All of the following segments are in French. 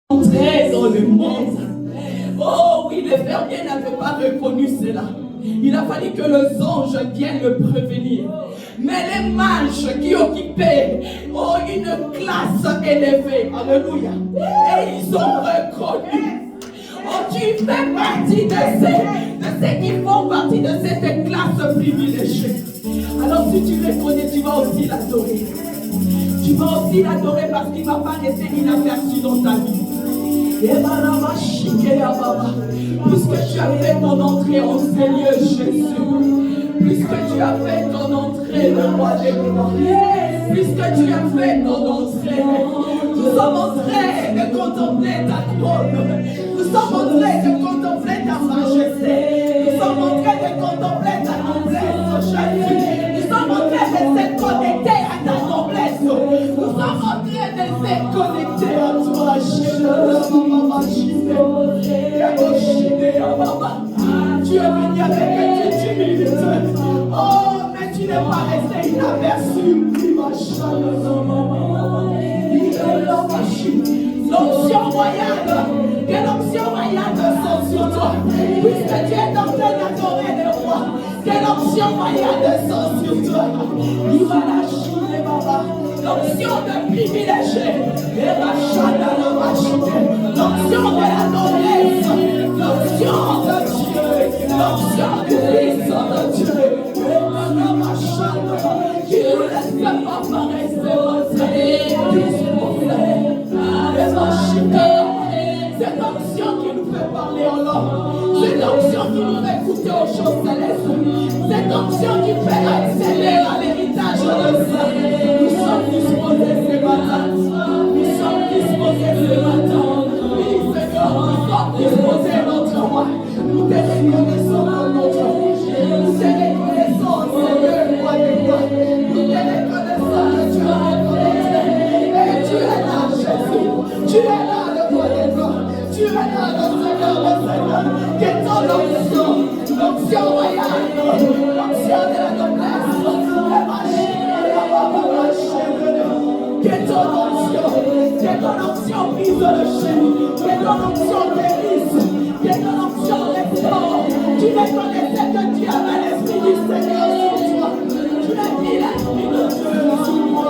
entrer dans le monde. Oh oui, les fermiers n'avaient pas reconnu cela. Il a fallu que les anges viennent le prévenir. Mais les mages qui occupaient une classe élevée, alléluia, et ils ont reconnu. Oh, tu fais partie de ceux qui font partie de cette classe privilégiée. Alors si tu reconnais, tu vas aussi l'adorer. Tu vas aussi l'adorer parce qu'il ne va pas rester inaperçu dans ta vie. Puisque tu as fait ton entrée en Seigneur Jésus, puisque tu as fait ton entrée, le roi des rois, puisque tu as fait ton entrée, nous sommes en train de contempler ta trône, nous sommes en train de contempler ta majesté, nous sommes en train de contempler ta noblesse, Jésus, nous sommes en train de se connecter à ta noblesse, nous sommes en train de se connecter à toi, Jésus. Tu es venu avec une humilité. Oh, mais tu n'es pas resté inaperçu. L'onction royale, que l'onction royale descende sur toi. Puisque tu es en train d'adorer le roi, que l'onction royale descende sur toi. Il va la chiner, Baba. L'onction de privilégié. L'onction de la noblesse. L'onction de Dieu. L'onction du Fils de Dieu. Qui nous laisse pas paraître cette onction qui nous fait parler en langue, cette onction qui nous fait écouter aux choses célestes, cette onction qui fait accéder à l'héritage de ça. Nous sommes disposés ce matin. Nous sommes disposés ce matin. Oui, Seigneur, nous sommes disposés notre roi. Nous te reconnaissons dans notre vie. Nous te reconnaissons, Seigneur, roi des rois. Nous te reconnaissons que tu as reconnaissé. Et tu es là, Jésus. Tu es là, le roi des rois. Tu es là, le Seigneur, le Seigneur. Que ton onction, l'onction royale, l'onction de la noblesse, que ton onction brise le chêne, que ton onction guérisse, que ton onction restaure. Tu reconnaissais que tu avais l'esprit du Seigneur sur toi. Tu as mis l'esprit de Dieu sur moi.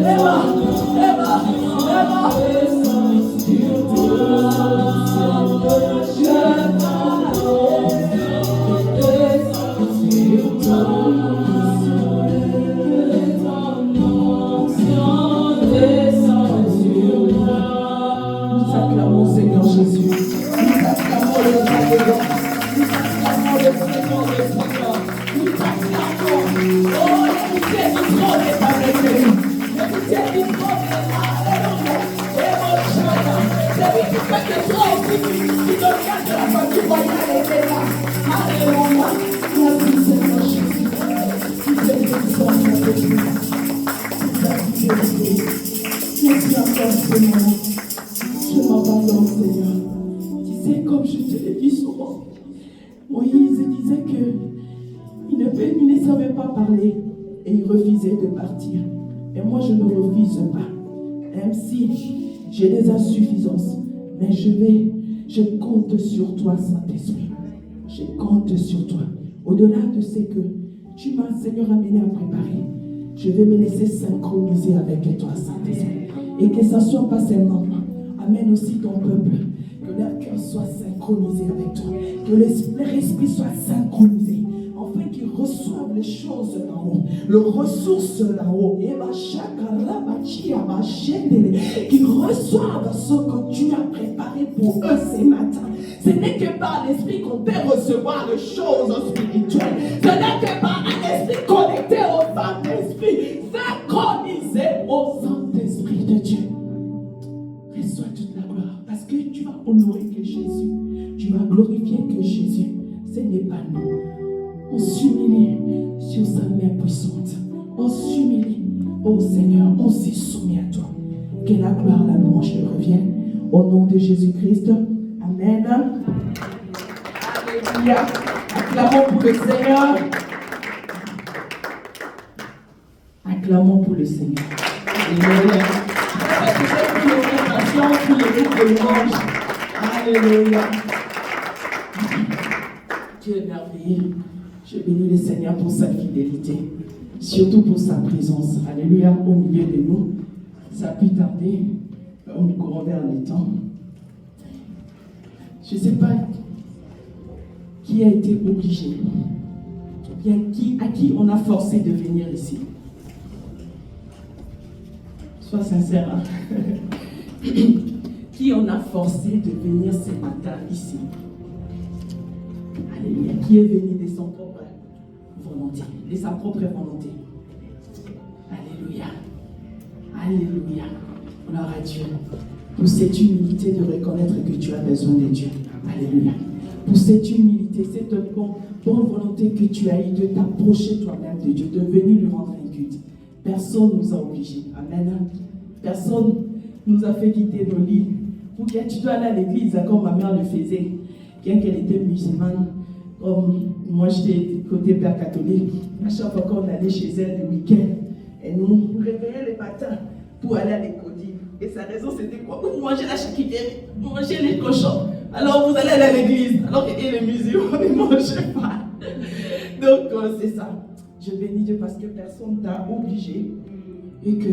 Eva, afin que toi aussi, tu deviennes de la famille royale et de là. Alléluia. Merci Seigneur Jésus. Tu fais des soins avec nous. Merci encore Seigneur. Je m'abandonne Seigneur. Tu sais, comme je te l'ai dit souvent, Moïse disait qu'il ne savait pas parler et il refusait de partir. Et moi je ne refuse pas. Même si j'ai des insuffisances, mais je compte sur toi Saint-Esprit. Je compte sur toi. Au-delà de ce que tu m'as Seigneur amené à préparer, je vais me laisser synchroniser avec toi Saint-Esprit. Et que ça ne soit pas seulement moi. Amène aussi ton peuple. Que leur cœur soit synchronisé avec toi. Que leur esprit soit synchronisé. Afin qu'ils reçoivent les choses là-haut. Le ressource là-haut. Qu'ils reçoivent ce que tu as préparé pour eux ces matins. Ce n'est que par l'esprit qu'on peut recevoir les choses spirituelles. Ce n'est que par un esprit connecté au Saint-Esprit. Synchronisé au Saint-Esprit de Dieu. Reçois toute la gloire. Parce que tu vas honorer que Jésus. Tu vas glorifier que Jésus. Ce n'est pas nous. On s'humilie sur sa main puissante. On s'humilie. Oh Seigneur, on s'est soumis à toi. Que la gloire, la louange te revienne. Au nom de Jésus-Christ. Amen. Alléluia. Acclamons pour le Seigneur. Acclamons pour le Seigneur. Alléluia. Pour les groupes de louange. Alléluia. Dieu est merveilleux. Je bénis le Seigneur pour sa fidélité, surtout pour sa présence. Alléluia, au milieu de nous. Ça a pu tarder, on nous courons vers le temps. Je ne sais pas qui a été obligé, bien à qui on a forcé de venir ici. Sois sincère. Hein? Qui on a forcé de venir ce matin ici? Alléluia. Qui est venu de son propre volonté, de sa propre volonté. Alléluia. Alléluia. Gloire à Dieu. Pour cette humilité de reconnaître que tu as besoin de Dieu. Alléluia. Pour cette humilité, cette bonne volonté que tu as eue de t'approcher toi-même de Dieu, de venir lui rendre un culte. Personne ne nous a obligés. Amen. Personne nous a fait quitter nos lits. Pour que tu dois aller à l'église, comme ma mère le faisait. Bien qu'elle était musulmane, comme moi j'étais côté père catholique, à chaque fois qu'on allait chez elle le week-end, elle nous réveillait le matin pour aller à l'école. Et sa raison c'était quoi? Pour manger la charcuterie, manger les cochons. Alors vous allez aller à l'église, alors que les musulmans ne mangeaient pas. Donc c'est ça. Je bénis Dieu parce que personne ne t'a obligé et que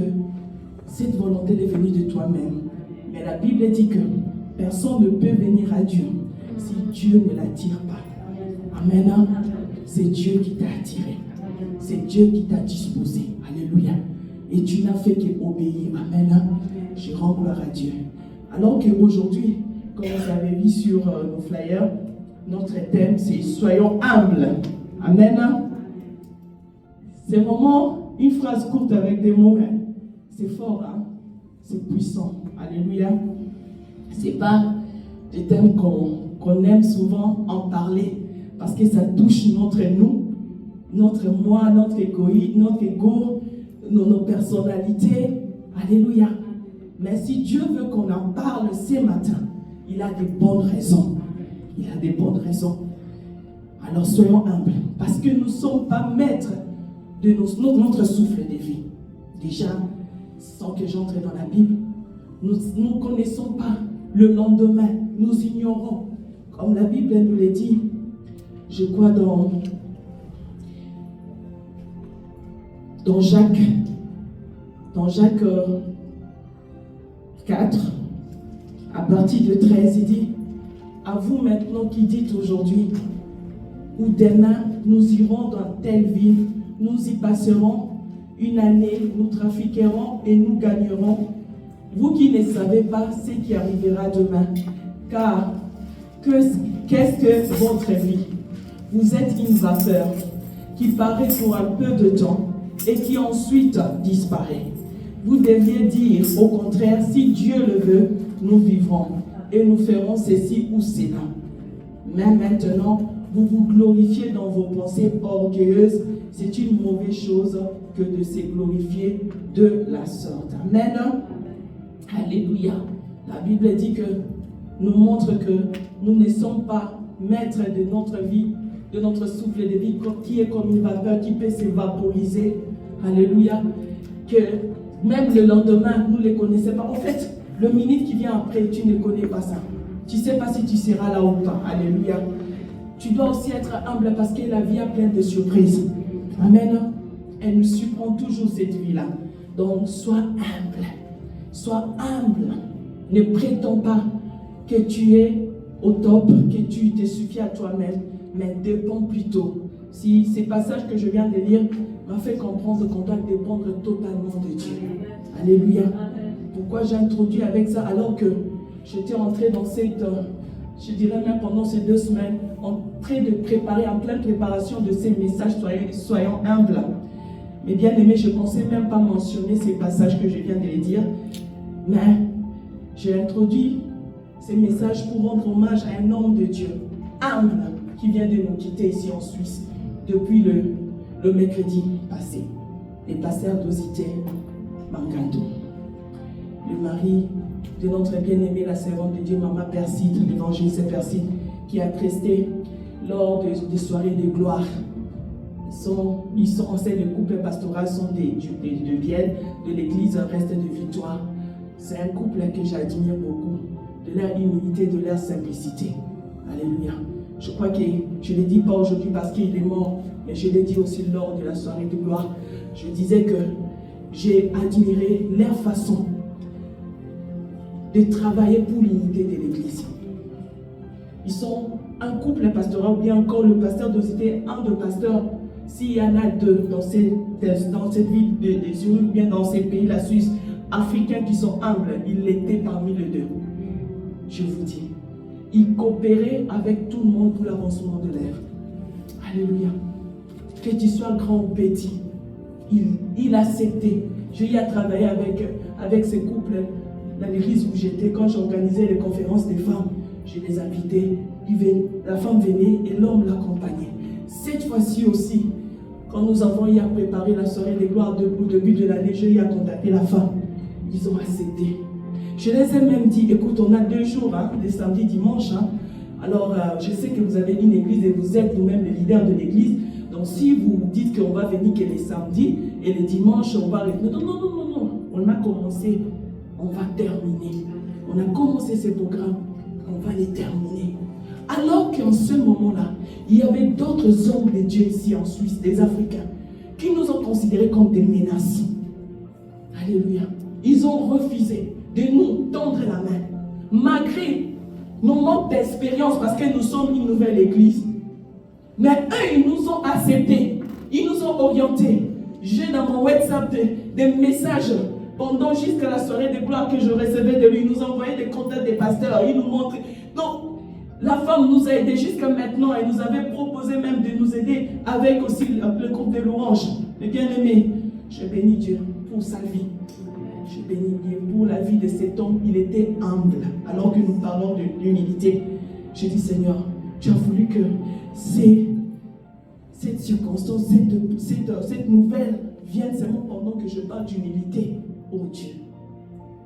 cette volonté est venue de toi-même. Mais la Bible dit que personne ne peut venir à Dieu si Dieu ne l'attire pas. Amen. C'est Dieu qui t'a attiré. C'est Dieu qui t'a disposé. Alléluia. Et tu n'as fait qu'obéir. Amen. Je rends gloire à Dieu. Alors qu'aujourd'hui, comme vous avez vu sur nos flyers, notre thème c'est soyons humbles. Amen. C'est vraiment une phrase courte avec des mots, mais c'est fort, hein? C'est puissant. Alléluia. C'est pas des thèmes qu'on aime souvent en parler parce que ça touche notre nous, notre moi, notre égoïsme, notre ego, nos personnalités. Alléluia. Mais si Dieu veut qu'on en parle ce matin, il a des bonnes raisons. Il a des bonnes raisons. Alors soyons humbles parce que nous ne sommes pas maîtres de notre souffle de vie. Déjà, sans que j'entre dans la Bible, nous ne connaissons pas le lendemain. Nous ignorons. Comme la Bible nous le dit, je crois dans Jacques 4, à partir de 13, il dit, à vous maintenant qui dites aujourd'hui, ou demain nous irons dans telle ville, nous y passerons une année, nous trafiquerons et nous gagnerons. Vous qui ne savez pas ce qui arrivera demain, car qu'est-ce que votre vie? Vous êtes une vapeur qui paraît pour un peu de temps et qui ensuite disparaît. Vous deviez dire, au contraire, si Dieu le veut, nous vivrons et nous ferons ceci ou cela. Mais maintenant, vous vous glorifiez dans vos pensées orgueilleuses. C'est une mauvaise chose que de se glorifier de la sorte. Amen. Alléluia. La Bible dit que nous montre que nous ne sommes pas maîtres de notre vie, de notre souffle de vie, qui est comme une vapeur qui peut s'évaporiser. Alléluia. Que même le lendemain, nous ne les connaissons pas. En fait, le minute qui vient après, tu ne connais pas ça. Tu ne sais pas si tu seras là ou pas. Alléluia. Tu dois aussi être humble parce que la vie a plein de surprises. Amen. Elle nous surprend toujours cette vie-là. Donc, sois humble. Sois humble. Ne prétends pas que tu es au top, que tu te suffis à toi-même, mais dépends plutôt. Si ces passages que je viens de lire m'a fait comprendre qu'on doit dépendre totalement de Dieu. Alléluia. Pourquoi j'ai introduit avec ça alors que j'étais entré dans cette, je dirais même pendant ces 2 semaines, en train de préparer, en pleine préparation de ces messages, soyons humbles. Mais bien aimé, je ne pensais même pas mentionner ces passages que je viens de les dire, mais j'ai introduit ces messages pour rendre hommage à un homme de Dieu, humble, qui vient de nous quitter ici en Suisse depuis le mercredi passé, le pasteur Dosité Manganto, le mari de notre bien-aimée, la servante de Dieu, Maman Perside, l'évangéliste Perside, qui a presté lors des soirées de gloire. Ils sont en scène, le couple pastoral sont de Vienne, de l'église Reste de Victoire. C'est un couple que j'admire beaucoup, de leur humilité, de leur simplicité. Alléluia. Je crois que je ne le dis pas aujourd'hui parce qu'il est mort, mais je l'ai dit aussi lors de la soirée de gloire. Je disais que j'ai admiré leur façon de travailler pour l'unité de l'église. Ils sont un couple pastoral, ou bien encore le pasteur Dosité, un de pasteurs. S'il y en a 2 dans cette ville de Zurich, ou bien dans ces pays, la Suisse, africains qui sont humbles, il était parmi les 2. Je vous dis, il coopérait avec tout le monde pour l'avancement de l'œuvre. Alléluia. Que tu sois grand ou petit, il acceptait. Je y ai travaillé avec ces couples dans l'église où j'étais, quand j'organisais les conférences des femmes. Je les invitais, la femme venait et l'homme l'accompagnait. Cette fois-ci aussi, quand nous avons eu à préparer la soirée des gloires au début de l'année, j'ai eu à contacter la femme. Ils ont accepté. Je les ai même dit, écoute, on a 2 jours, les samedis, dimanches. Alors, je sais que vous avez une église et vous êtes vous-même le leader de l'église. Donc, si vous dites qu'on va venir que les samedis et les dimanches, on va arrêter. Non. On a commencé, on va terminer. On a commencé ce programme, on va les terminer. Alors qu'en ce moment-là, il y avait d'autres hommes de Dieu ici en Suisse, des Africains, qui nous ont considérés comme des menaces. Alléluia. Ils ont refusé de nous tendre la main, malgré nos manques d'expérience, parce que nous sommes une nouvelle église. Mais eux, ils nous ont acceptés, ils nous ont orientés. J'ai dans mon WhatsApp des messages pendant jusqu'à la soirée de gloire que je recevais de lui. Ils nous envoyaient des contacts des pasteurs, ils nous montraient. Donc, la femme nous a aidés jusqu'à maintenant. Elle nous avait proposé même de nous aider avec aussi le groupe de louanges. Mais bien aimé, je bénis Dieu pour sa vie. Je bénis Dieu pour la vie de cet homme. Il était humble. Alors que nous parlons d'humilité, je dis Seigneur, tu as voulu que cette circonstance, cette nouvelle vienne seulement pendant que je parle d'humilité. Oh Dieu,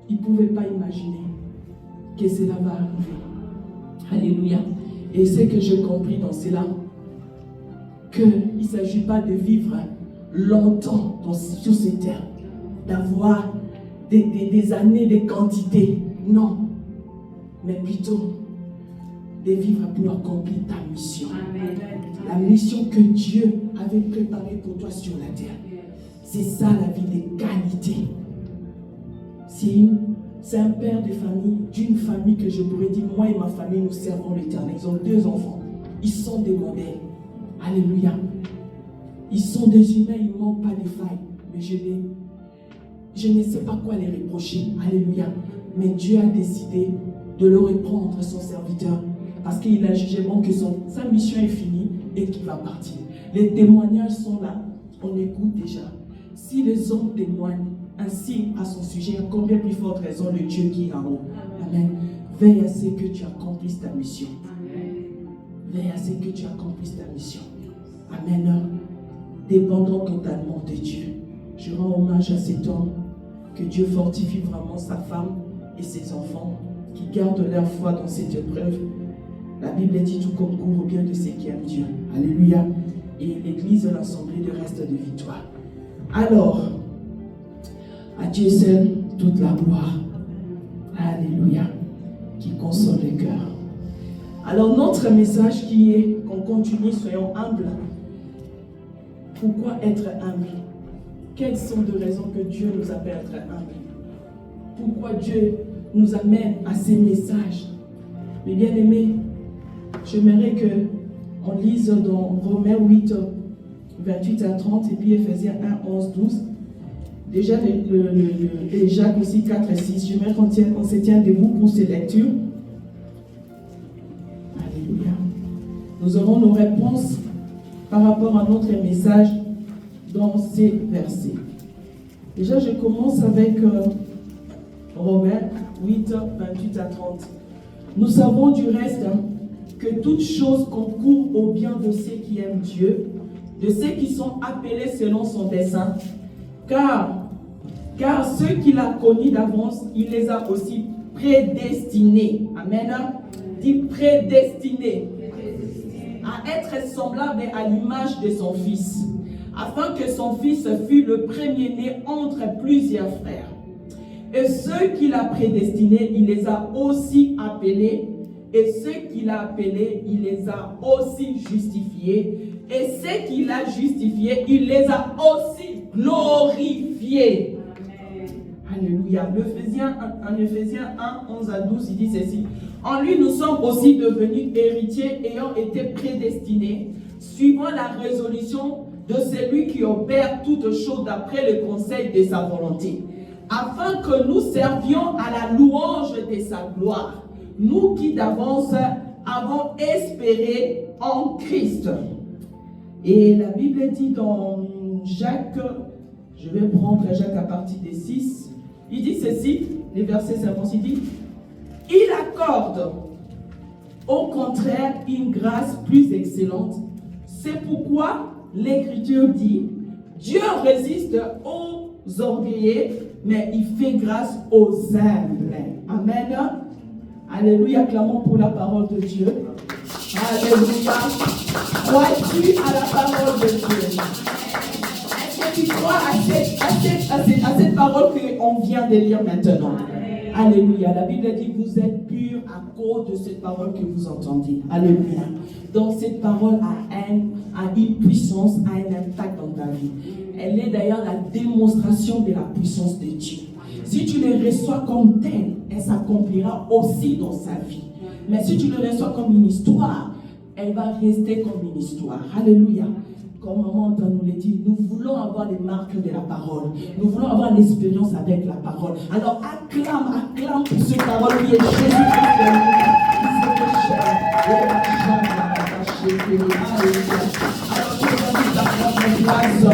il ne pouvait pas imaginer que cela va arriver. Alléluia. Et c'est que j'ai compris dans cela qu'il ne s'agit pas de vivre longtemps sur ces terres, d'avoir des années, des quantités. Non. Mais plutôt de vivre pour accomplir ta mission. Amen. La mission que Dieu avait préparée pour toi sur la terre. C'est ça la vie de qualité. C'est un père de famille, d'une famille que je pourrais dire, moi et ma famille, nous servons l'Éternel. Ils ont 2 enfants. Ils sont des modèles. Alléluia. Ils sont des humains, ils ne manquent pas de failles. Mais je ne sais pas quoi les reprocher. Alléluia. Mais Dieu a décidé de le reprendre, son serviteur, parce qu'il a jugé bon que sa mission est finie et qu'il va partir. Les témoignages sont là. On écoute déjà. Si les hommes témoignent ainsi à son sujet, à combien plus forte raison le Dieu qui est en haut. Amen. veille à ce que tu accomplisses ta mission. Veille à ce que tu accomplisses ta mission. Amen. Dépendant totalement de Dieu. Je rends hommage à cet homme. Que Dieu fortifie vraiment sa femme et ses enfants qui gardent leur foi dans cette épreuve. La Bible dit tout concourt au bien de ceux qui aiment Dieu. Alléluia. Et l'Église et l'Assemblée de reste de victoire. Alors, à Dieu seul toute la gloire. Alléluia. Qui console le cœur. Alors notre message qui est qu'on continue, soyons humbles. Pourquoi être humble? Quelles sont les raisons que Dieu nous appelle à être humbles? Pourquoi Dieu nous amène à ces messages? Mais bien aimés, j'aimerais qu'on lise dans Romains 8, 28 à 30 et puis Ephésiens 1, 11, 12. Déjà, et Jacques aussi 4 et 6. J'aimerais qu'on se tienne debout pour ces lectures. Alléluia. Nous aurons nos réponses par rapport à notre message dans ces versets. Déjà, je commence avec Romains 8, 28 à 30. Nous savons du reste que toute chose concourt au bien de ceux qui aiment Dieu, de ceux qui sont appelés selon son dessein, car ceux qu'il a connus d'avance, il les a aussi prédestinés. Amen. Dit prédestinés à être semblable à l'image de son Fils, afin que son Fils fût le premier-né entre plusieurs frères. Et ceux qu'il a prédestinés, il les a aussi appelés. Et ceux qu'il a appelés, il les a aussi justifiés. Et ceux qu'il a justifiés, il les a aussi glorifiés. Alléluia. En Ephésiens 1, 11 à 12, il dit ceci. En lui, nous sommes aussi devenus héritiers ayant été prédestinés, suivant la résolution de celui qui opère toutes choses d'après le conseil de sa volonté, afin que nous servions à la louange de sa gloire, nous qui d'avance avons espéré en Christ. Et la Bible dit dans Jacques, je vais prendre Jacques à partir des 6, il dit ceci, les versets 50, il dit, il accorde au contraire une grâce plus excellente. C'est pourquoi l'Écriture dit, Dieu résiste aux orgueilleux, mais il fait grâce aux humbles. Amen. Alléluia, clamons pour la parole de Dieu. Alléluia. Crois-tu à la parole de Dieu? Est-ce que tu crois à cette parole qu'on vient de lire maintenant? Alléluia. La Bible dit que vous êtes purs à cause de cette parole que vous entendez. Alléluia. Donc cette parole a une puissance, a un impact dans ta vie. Elle est d'ailleurs la démonstration de la puissance de Dieu. Si tu le reçois comme tel, elle s'accomplira aussi dans sa vie. Mais si tu le reçois comme une histoire, elle va rester comme une histoire. Alléluia. Comme maman nous l'a dit, nous voulons avoir les marques de la parole. Nous voulons avoir l'expérience avec la parole. Alors acclame pour cette parole qui est Jésus-Christ. Alors tu vas prendre place.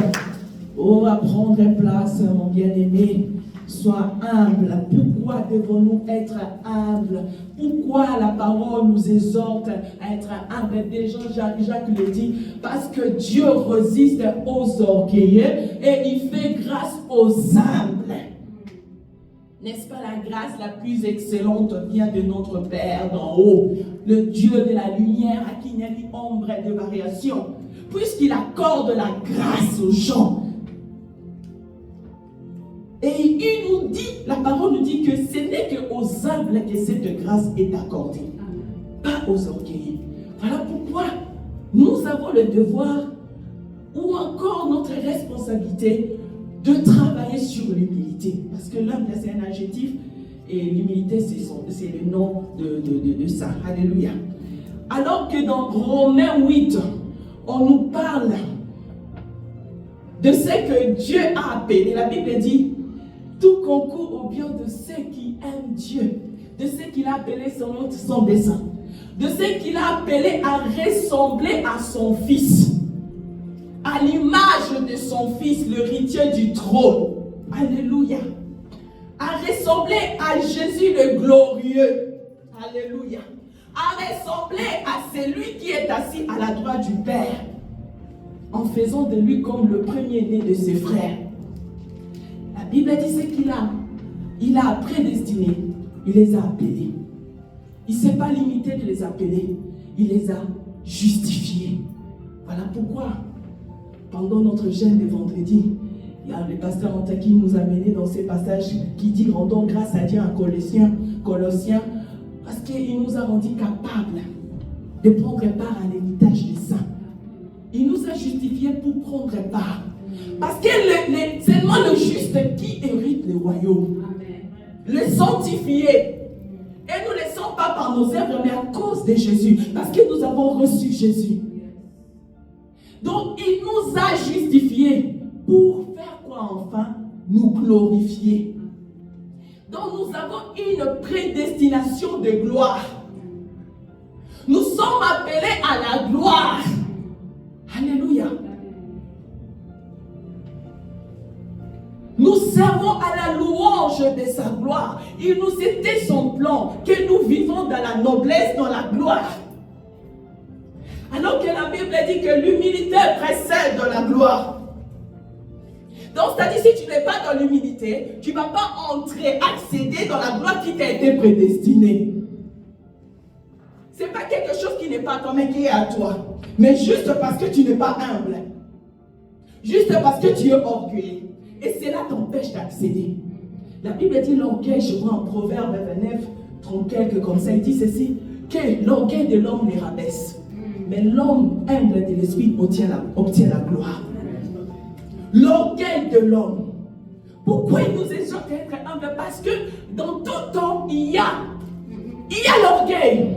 Oh, à prendre place, mon bien-aimé. Sois humble. Pourquoi devons-nous être humbles? Pourquoi la parole nous exhorte à être humble? Déjà, Jacques le dit, parce que Dieu résiste aux orgueilleux et il fait grâce aux humbles. N'est-ce pas la grâce la plus excellente vient de notre Père d'en haut, le Dieu de la lumière à qui il n'y a ni ombre de variation, puisqu'il accorde la grâce aux gens. Et il nous dit, la parole nous dit que ce n'est qu'aux humbles que cette grâce est accordée, pas aux orgueilleux. Voilà pourquoi nous avons le devoir, ou encore notre responsabilité, de travailler sur l'humilité. Parce que l'humble, c'est un adjectif, et l'humilité, c'est le nom de ça. Alléluia. Alors que dans Romains 8, on nous parle de ce que Dieu a appelé. La Bible dit, tout concourt au bien de ceux qui aiment Dieu, de ceux qu'il a appelés selon son dessein, de ceux qu'il a appelés à ressembler à son Fils, à l'image de son Fils, l'héritier du trône. Alléluia. À ressembler à Jésus le glorieux. Alléluia. À ressembler à celui qui est assis à la droite du Père, en faisant de lui comme le premier-né de ses frères. La Bible dit ce il a prédestiné, il les a appelés. Il ne s'est pas limité de les appeler, il les a justifiés. Voilà pourquoi, pendant notre jeûne de vendredi, il y a le pasteur Anta qui nous a menés dans ces passages qui dit rendons grâce à Dieu en Colossiens, parce qu'il nous a rendus capables de prendre part à l'héritage des saints. Il nous a justifiés pour prendre part. Parce que c'est seulement le juste qui hérite le royaume. Le sanctifié. Et nous ne le sommes pas par nos œuvres, mais à cause de Jésus. Parce que nous avons reçu Jésus. Donc, il nous a justifiés pour faire quoi enfin? Nous glorifier. Donc, nous avons une prédestination de gloire. Nous sommes appelés à la gloire. Alléluia. Nous servons à la louange de sa gloire. Il nous était son plan que nous vivons dans la noblesse, dans la gloire. Alors que la Bible dit que l'humilité précède de la gloire. Donc, c'est-à-dire, si tu n'es pas dans l'humilité, tu ne vas pas entrer, accéder dans la gloire qui t'a été prédestinée. Ce n'est pas quelque chose qui n'est pas à toi, mais qui est à toi. Mais juste parce que tu n'es pas humble. Juste parce que tu es orgueilleux. Et cela t'empêche d'accéder. La Bible dit l'orgueil, je vois en Proverbe 29, 30 quelques comme ça, il dit ceci, que l'orgueil de l'homme les rabaisse. Mais l'homme humble de l'esprit obtient la gloire. L'orgueil de l'homme. Pourquoi il nous exhorte à être humble? Parce que dans tout temps, il y a l'orgueil.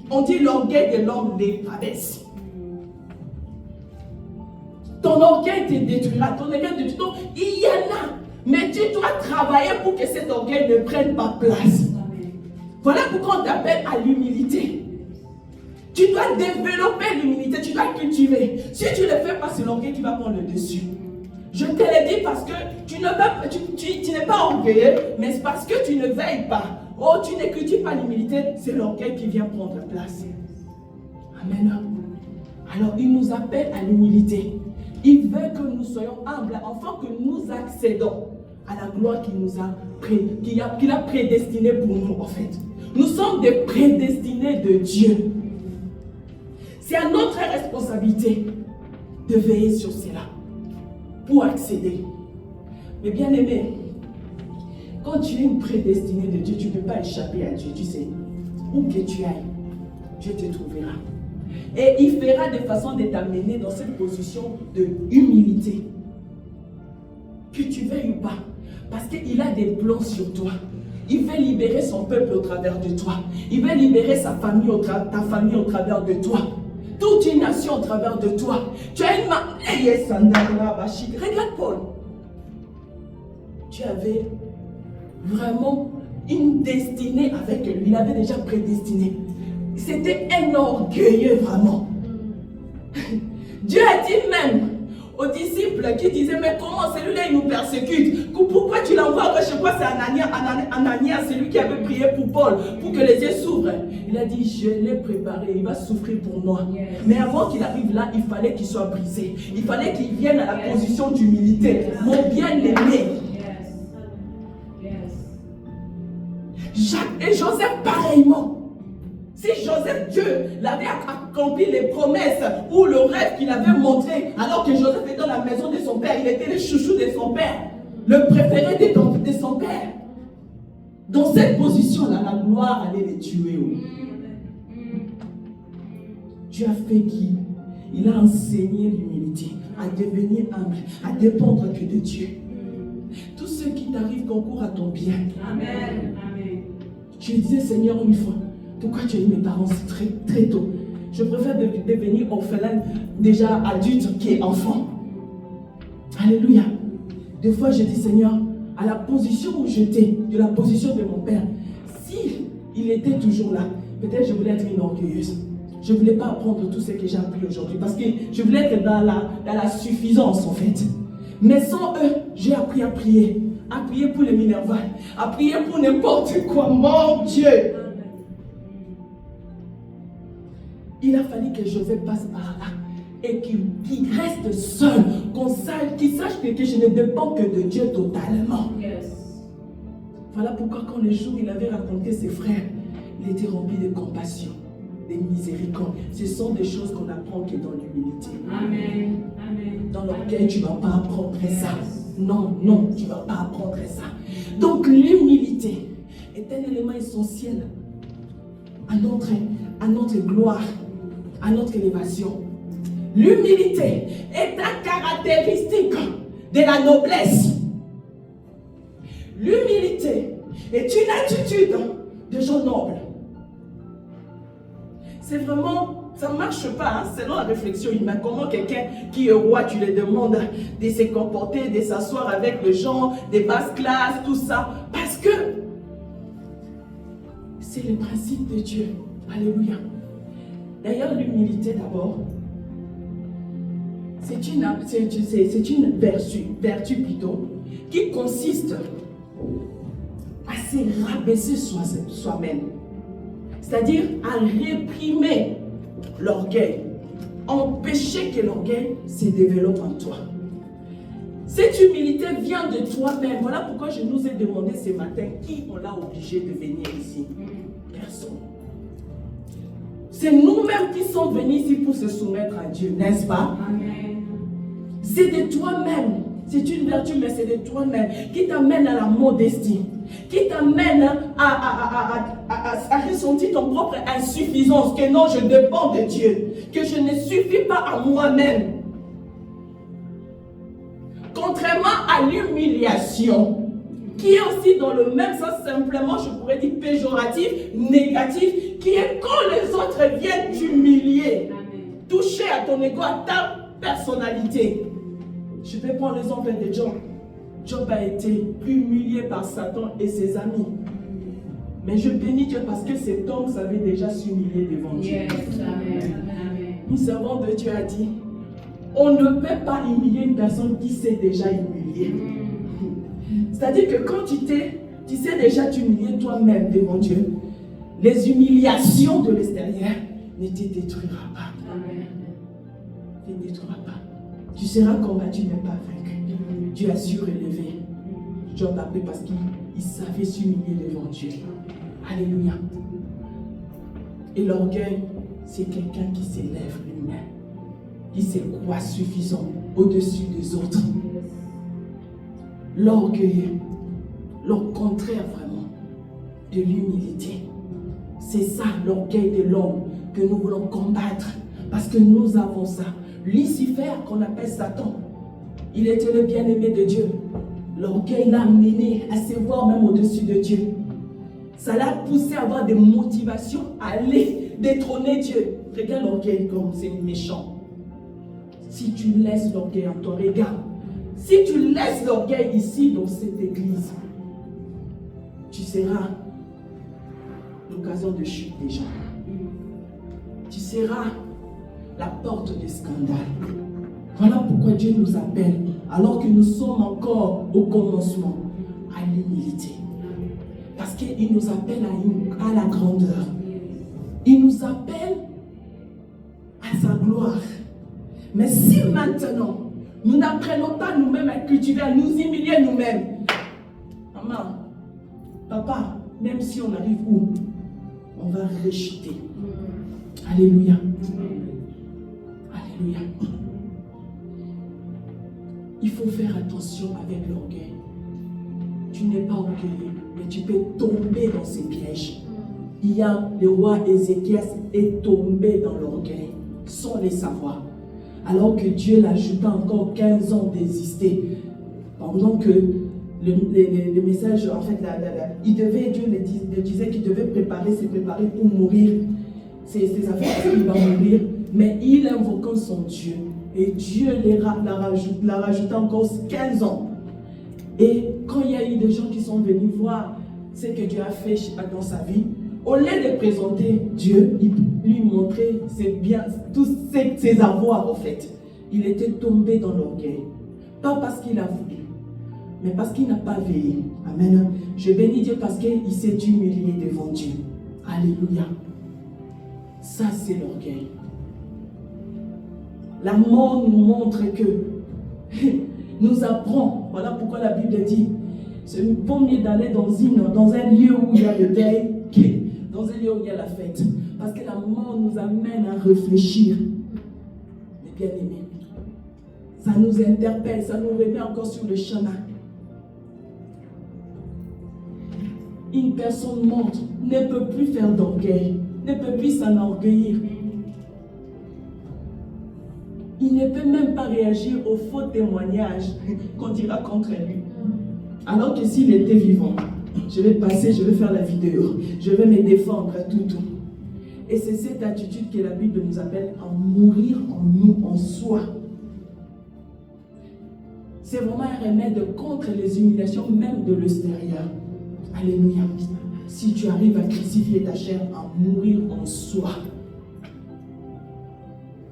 On dit l'orgueil de l'homme les rabaisse. Ton orgueil te détruira, ton orgueil te détruira. Il y en a, mais tu dois travailler pour que cet orgueil ne prenne pas place. Voilà pourquoi on t'appelle à l'humilité. Tu dois développer l'humilité, tu dois cultiver. Si tu ne le fais pas, c'est l'orgueil qui va prendre le dessus. Je te l'ai dit parce que tu n'es pas orgueilleux, mais c'est parce que tu ne veilles pas. Oh, tu ne cultives pas l'humilité, c'est l'orgueil qui vient prendre place. Amen. Alors, il nous appelle à l'humilité. Il veut que nous soyons humbles afin que nous accédons à la gloire qu'il a prédestinée pour nous, en fait. Nous sommes des prédestinés de Dieu. C'est à notre responsabilité de veiller sur cela pour accéder. Mais bien aimé, quand tu es une prédestinée de Dieu, tu ne peux pas échapper à Dieu. Tu sais, où que tu ailles, Dieu te trouvera. Et il fera de façon de t'amener dans cette position de humilité. Que tu veuilles ou pas. Parce qu'il a des plans sur toi. Il veut libérer son peuple au travers de toi. Il veut libérer sa famille, ta famille au travers de toi. Toute une nation au travers de toi. Tu as une main. Regarde Paul. Tu avais vraiment une destinée avec lui. Il avait déjà prédestiné. C'était un orgueilleux vraiment. Dieu a dit même aux disciples qui disaient mais comment celui-là il nous persécute? Pourquoi tu l'envoies? Je crois que c'est Ananias, celui qui avait prié pour Paul pour que les yeux s'ouvrent. Il a dit je l'ai préparé, il va souffrir pour moi. Mais avant qu'il arrive là, il fallait qu'il soit brisé. Il fallait qu'il vienne à la position d'humilité. Mon bien-aimé. Jacques et Joseph pareillement. Si Joseph, Dieu l'avait accompli les promesses ou le rêve qu'il avait montré, alors que Joseph était dans la maison de son père, il était le chouchou de son père, le préféré de son père. Dans cette position-là, la gloire allait les tuer. Dieu a fait qui? Il a enseigné l'humilité, à devenir humble, à dépendre que de Dieu. Tout ce qui t'arrive concourt à ton bien. Amen. Je disais, Seigneur, une fois, pourquoi tu as eu mes parents très, très tôt? Je préfère devenir orphelin déjà adulte qu'enfant. Alléluia. Des fois, je dis, Seigneur, à la position où j'étais, de la position de mon père, si il était toujours là, peut-être je voulais être une orgueilleuse. Je ne voulais pas apprendre tout ce que j'ai appris aujourd'hui parce que je voulais être dans la suffisance en fait. Mais sans eux, j'ai appris à prier pour les Minerval, à prier pour n'importe quoi. Mon Dieu! Il a fallu que Joseph passe par là et qu'il reste seul, qu'il sache que je ne dépends que de Dieu totalement. Yes. Voilà pourquoi quand le jour il avait raconté ses frères, il était rempli de compassion, de miséricorde. Ce sont des choses qu'on apprend que dans l'humilité. Amen. Amen. Dans l'orgueil, tu ne vas pas apprendre ça. Non, non, tu ne vas pas apprendre ça. Donc l'humilité est un élément essentiel à notre gloire, à notre élévation. L'humilité est une caractéristique de la noblesse. L'humilité est une attitude de gens nobles. C'est vraiment, ça ne marche pas, hein, selon la réflexion humaine. Comment quelqu'un qui est roi, tu lui demandes de se comporter, de s'asseoir avec les gens, des basses classes, tout ça. Parce que c'est le principe de Dieu. Alléluia. D'ailleurs, l'humilité d'abord, c'est une vertu plutôt, qui consiste à se rabaisser soi-même. C'est-à-dire à réprimer l'orgueil, empêcher que l'orgueil se développe en toi. Cette humilité vient de toi-même. Voilà pourquoi je nous ai demandé ce matin qui on l'a obligé de venir ici. Personne. C'est nous-mêmes qui sommes venus ici pour se soumettre à Dieu, n'est-ce pas? Amen. C'est de toi-même. C'est une vertu, mais c'est de toi-même qui t'amène à la modestie, qui t'amène à ressentir ton propre insuffisance, que non, je dépends de Dieu, que je ne suffis pas à moi-même. Contrairement à l'humiliation, qui est aussi dans le même sens, simplement, je pourrais dire péjoratif, négatif, qui est quand les autres viennent t'humilier, toucher à ton ego, à ta personnalité. Je vais prendre l'exemple de Job. Job a été humilié par Satan et ses amis. Mais je bénis Dieu parce que cet homme savait déjà s'humilier devant Dieu. Yes. Amen. Une servante de Dieu a dit, on ne peut pas humilier une personne qui s'est déjà humiliée. C'est-à-dire que quand tu sais déjà t'humilier toi-même devant Dieu, les humiliations de l'extérieur ne te détruira pas. Amen. Ne te détruira pas. Tu seras combattu, mais pas vaincu. Dieu a su relever Job après parce qu'il savait s'humilier devant Dieu. Alléluia. Et l'orgueil, c'est quelqu'un qui s'élève lui-même, qui se croit suffisant au-dessus des autres. L'orgueil, le contraire vraiment de l'humilité. C'est ça l'orgueil de l'homme que nous voulons combattre parce que nous avons ça. Lucifer, qu'on appelle Satan, il était le bien-aimé de Dieu. L'orgueil l'a mené à se voir même au-dessus de Dieu. Ça l'a poussé à avoir des motivations à aller détrôner Dieu. Regarde l'orgueil comme c'est méchant. Si tu laisses l'orgueil en toi, regarde. Si tu laisses l'orgueil ici dans cette église, tu seras l'occasion de chute des gens. Tu seras la porte des scandales. Voilà pourquoi Dieu nous appelle, alors que nous sommes encore au commencement, à l'humilité. Parce qu'il nous appelle à la grandeur. Il nous appelle à sa gloire. Mais si maintenant, nous n'apprenons pas nous-mêmes à cultiver, à nous humilier nous-mêmes, maman, papa, même si on arrive où, on va rechuter. Alléluia. Alléluia. Il faut faire attention avec l'orgueil. Tu n'es pas orgueilleux, mais tu peux tomber dans ces pièges. Il y a le roi Ézéchias est tombé dans l'orgueil sans le savoir. Alors que Dieu l'ajouta encore 15 ans d'exister. Pendant que le message, en fait, Dieu le disait qu'il devait se préparer pour mourir. Ses affaires, il va mourir. Mais il invoquant son Dieu. Et Dieu l'a rajouté encore 15 ans. Et quand il y a eu des gens qui sont venus voir ce que Dieu a fait dans sa vie, au lieu de présenter Dieu, il lui montrait tous ses avoirs en fait. Il était tombé dans l'orgueil. Pas parce qu'il a voulu, mais parce qu'il n'a pas veillé. Amen. Je bénis Dieu parce qu'il s'est humilié devant Dieu. Alléluia. Ça, c'est l'orgueil. La mort nous montre que, nous apprend, voilà pourquoi la Bible dit, c'est bon mieux d'aller dans un lieu où il y a le deuil, que dans un lieu où il y a la fête. Parce que la mort nous amène à réfléchir. Mais bien aimés, ça nous interpelle, ça nous remet encore sur le chemin. Une personne morte ne peut plus faire d'orgueil, ne peut plus s'enorgueillir. Il ne peut même pas réagir aux faux témoignages qu'on dira contre lui. Alors que s'il était vivant, je vais passer, je vais faire la vidéo, je vais me défendre à tout. Et c'est cette attitude que la Bible nous appelle à mourir en nous, en soi. C'est vraiment un remède contre les humiliations même de l'extérieur. Alléluia. Si tu arrives à crucifier ta chair, à mourir en soi.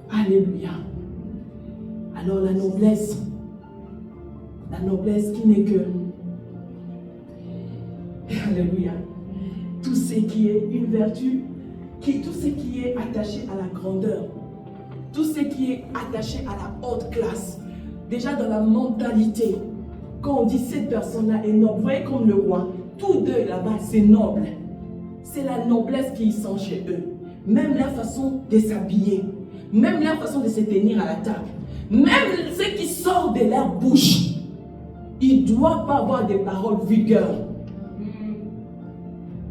Alléluia. Alors la noblesse qui n'est que, alléluia, tout ce qui est une vertu, tout ce qui est attaché à la grandeur, tout ce qui est attaché à la haute classe, déjà dans la mentalité, quand on dit cette personne-là est noble, vous voyez comme le roi, tous deux là-bas c'est noble, c'est la noblesse qui sent chez eux, même leur façon de s'habiller, même leur façon de se tenir à la table. Même ce qui sort de leur bouche, il ne doit pas avoir des paroles vulgaires.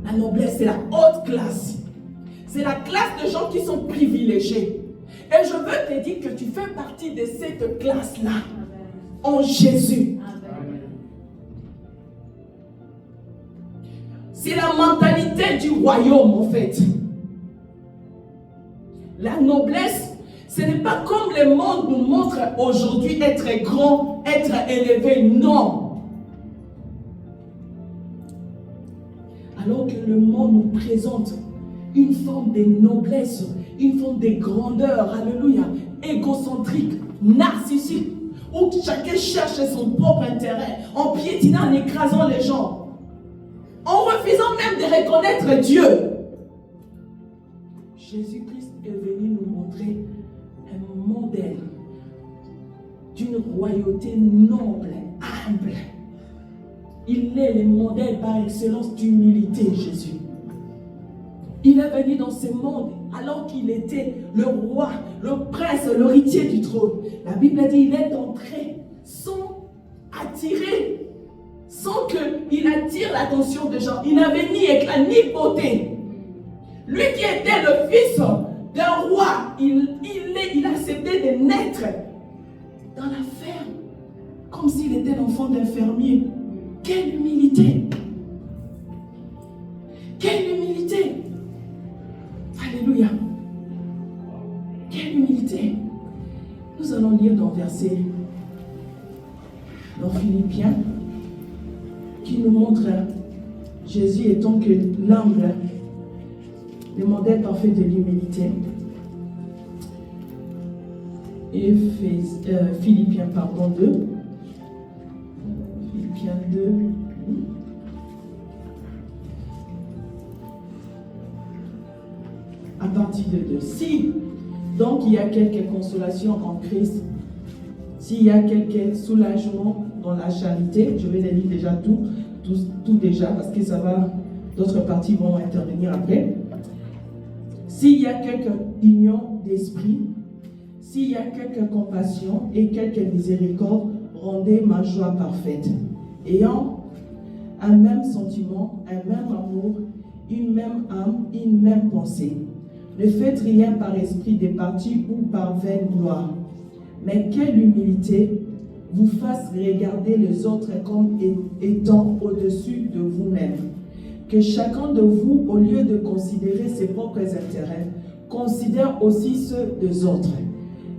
La noblesse, c'est la haute classe. C'est la classe de gens qui sont privilégiés. Et je veux te dire que tu fais partie de cette classe-là. En Jésus. C'est la mentalité du royaume, en fait. La noblesse, ce n'est pas comme le monde nous montre aujourd'hui être grand, être élevé. Non. Alors que le monde nous présente une forme de noblesse, une forme de grandeur, alléluia, égocentrique, narcissique, où chacun cherche son propre intérêt, en piétinant, en écrasant les gens, en refusant même de reconnaître Dieu. Jésus-Christ est venu nous montrer un modèle d'une royauté noble, humble. Il est le modèle par excellence d'humilité, Jésus. Il est venu dans ce monde alors qu'il était le roi, le prince, l'héritier du trône. La Bible dit qu'il est entré sans attirer, sans qu'il attire l'attention des gens. Il n'avait ni éclat ni beauté. Lui qui était le fils d'un roi, il a accepté de naître dans la ferme, comme s'il était l'enfant d'un fermier. Quelle humilité! Quelle humilité! Alléluia! Quelle humilité! Nous allons lire dans verset dans Philippiens qui nous montre Jésus étant que l'humble, le modèle parfait de l'humilité. Et Philippiens 2. Philippiens 2. À partir de 2. Si donc il y a quelque consolation en Christ, s'il y a quelque soulagement dans la charité, je vais les lire déjà tout déjà, parce que ça va, d'autres parties vont intervenir après. S'il y a quelque union d'esprit, s'il y a quelque compassion et quelque miséricorde, rendez ma joie parfaite. Ayant un même sentiment, un même amour, une même âme, une même pensée. Ne faites rien par esprit départi ou par vaine gloire, mais quelle humilité vous fasse regarder les autres comme étant au-dessus de vous-même. Que chacun de vous, au lieu de considérer ses propres intérêts, considère aussi ceux des autres.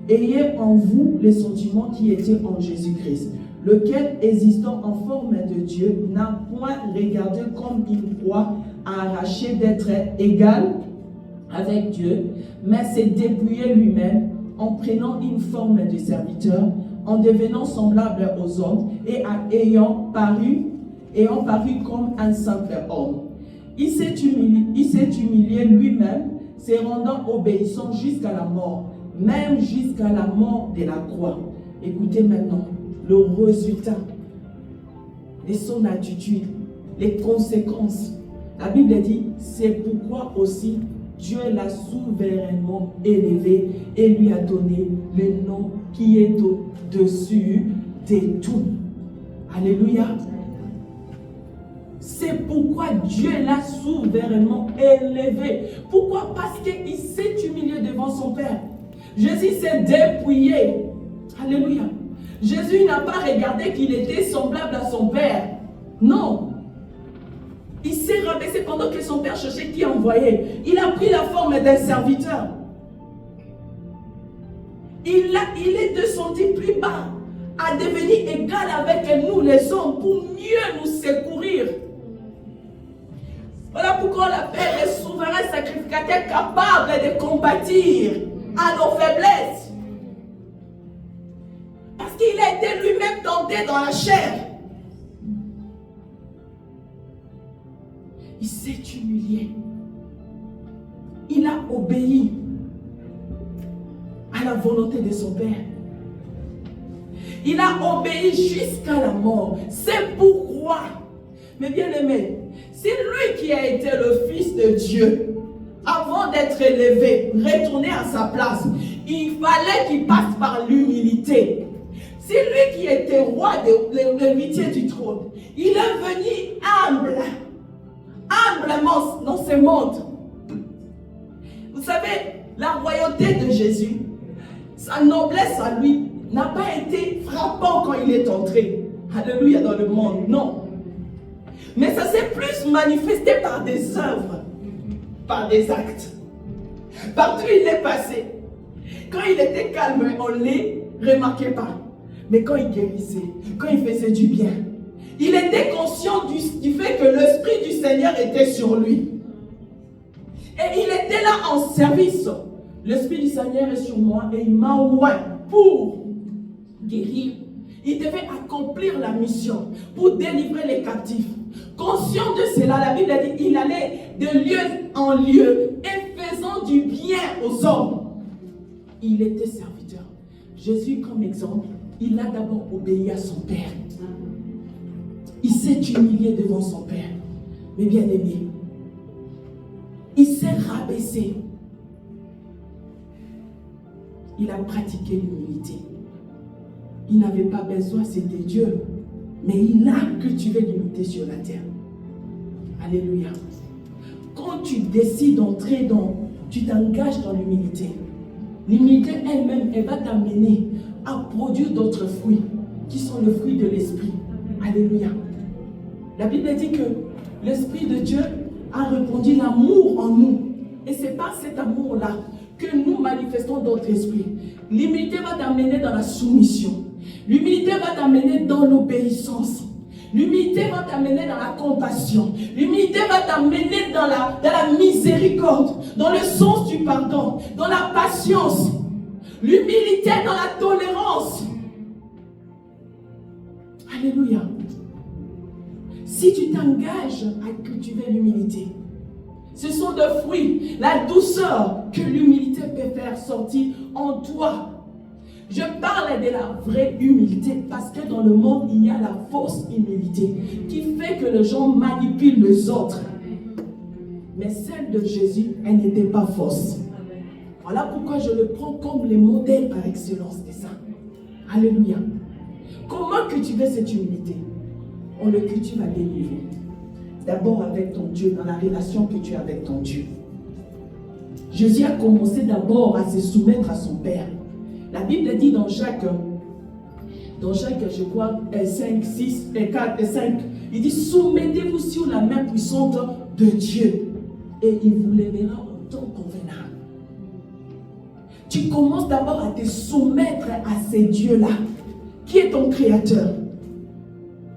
Ayez en vous les sentiments qui étaient en Jésus-Christ, lequel, existant en forme de Dieu, n'a point regardé comme une proie à arracher d'être égal avec Dieu, mais s'est dépouillé lui-même en prenant une forme de serviteur, en devenant semblable aux hommes et ayant paru comme un simple homme. Il s'est humilié lui-même, se rendant obéissant jusqu'à la mort, même jusqu'à la mort de la croix. Écoutez maintenant le résultat de son attitude, les conséquences. La Bible dit, c'est pourquoi aussi Dieu l'a souverainement élevé et lui a donné le nom qui est au-dessus de tout. Alléluia. C'est pourquoi Dieu l'a souverainement élevé. Pourquoi? Parce qu'il s'est humilié devant son Père. Jésus s'est dépouillé. Alléluia. Jésus n'a pas regardé qu'il était semblable à son Père. Non. Il s'est rabaissé pendant que son Père cherchait qui envoyait. Il a pris la forme d'un serviteur. Il est descendu plus bas, à devenir égal avec nous les hommes pour mieux nous secourir. Voilà pourquoi le Père est souverain sacrificateur capable de compatir à nos faiblesses. Parce qu'il a été lui-même tenté dans la chair. Il s'est humilié. Il a obéi à la volonté de son Père. Il a obéi jusqu'à la mort. C'est pourquoi, mes bien-aimés, c'est lui qui a été le Fils de Dieu. Avant d'être élevé, retourné à sa place, il fallait qu'il passe par l'humilité. C'est lui qui était roi de l'héritier du trône. Il est venu humblement dans ce monde. Vous savez, la royauté de Jésus, sa noblesse à lui, n'a pas été frappant quand il est entré. Alléluia, dans le monde, non. Mais ça s'est plus manifesté par des œuvres, par des actes. Partout il est passé. Quand il était calme, on ne les remarquait pas. Mais quand il guérissait, quand il faisait du bien, il était conscient du fait que l'Esprit du Seigneur était sur lui. Et il était là en service. L'Esprit du Seigneur est sur moi et il m'a oint pour guérir. Il devait accomplir la mission pour délivrer les captifs. Conscient de cela, la Bible a dit qu'il allait de lieu en lieu et faisant du bien aux hommes. Il était serviteur. Jésus, comme exemple, il a d'abord obéi à son Père. Il s'est humilié devant son Père. Mais bien aimé, il s'est rabaissé. Il a pratiqué l'humilité. Il n'avait pas besoin, c'était Dieu. Mais il a cultivé l'humilité sur la terre. Alléluia. Quand tu décides d'entrer tu t'engages dans l'humilité. L'humilité elle-même, elle va t'amener à produire d'autres fruits, qui sont le fruit de l'esprit. Alléluia. La Bible dit que l'Esprit de Dieu a répandu l'amour en nous. Et c'est par cet amour-là que nous manifestons notre esprit. L'humilité va t'amener dans la soumission. L'humilité va t'amener dans l'obéissance. L'humilité va t'amener dans la compassion. L'humilité va t'amener dans la miséricorde, dans le sens du pardon, dans la patience. L'humilité dans la tolérance. Alléluia. Si tu t'engages à cultiver l'humilité, ce sont des fruits, la douceur que l'humilité peut faire sortir en toi. Je parle de la vraie humilité parce que dans le monde, il y a la fausse humilité qui fait que les gens manipulent les autres. Mais celle de Jésus, elle n'était pas fausse. Voilà pourquoi je le prends comme le modèle par excellence de ça. Alléluia. Comment cultiver cette humilité? On le cultive à des niveaux. D'abord avec ton Dieu, dans la relation que tu as avec ton Dieu. Jésus a commencé d'abord à se soumettre à son Père. La Bible dit dans Jacques, je crois, 5, 6, 4 et 5, il dit, soumettez-vous sur la main puissante de Dieu et il vous lèvera au temps convenable. Tu commences d'abord à te soumettre à ces dieux-là, qui est ton créateur.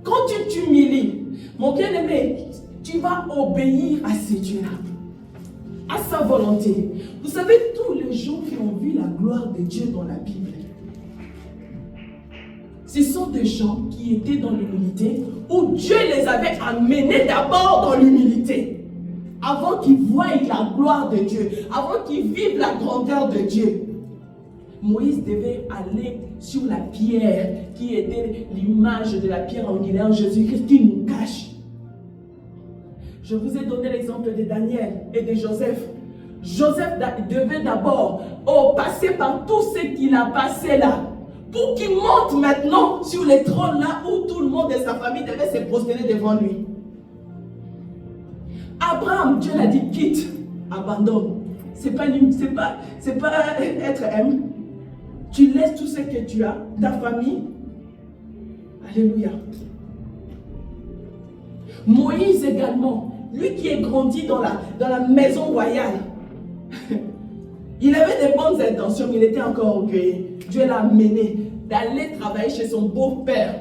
Quand tu t'humilies, mon bien-aimé, tu vas obéir à ces dieux-là, à sa volonté. Vous savez, tous les gens qui ont vu la gloire de Dieu dans la Bible, ce sont des gens qui étaient dans l'humilité, où Dieu les avait amenés d'abord dans l'humilité. avant qu'ils voient la gloire de Dieu, avant qu'ils vivent la grandeur de Dieu, Moïse devait aller sur la pierre qui était l'image de la pierre angulaire Jésus-Christ qui nous cache. Je vous ai donné l'exemple de Daniel et de Joseph. Joseph devait d'abord passer par tout ce qu'il a passé là, pour qu'il monte maintenant sur le trône là où tout le monde et sa famille devaient se prosterner devant lui. Abraham, Dieu l'a dit, quitte, abandonne. C'est pas être aimé. Tu laisses tout ce que tu as, ta famille. Alléluia. Moïse également, lui qui est grandi dans la maison royale, il avait des bonnes intentions, mais il était encore orgueilleux. Dieu l'a amené d'aller travailler chez son beau-père.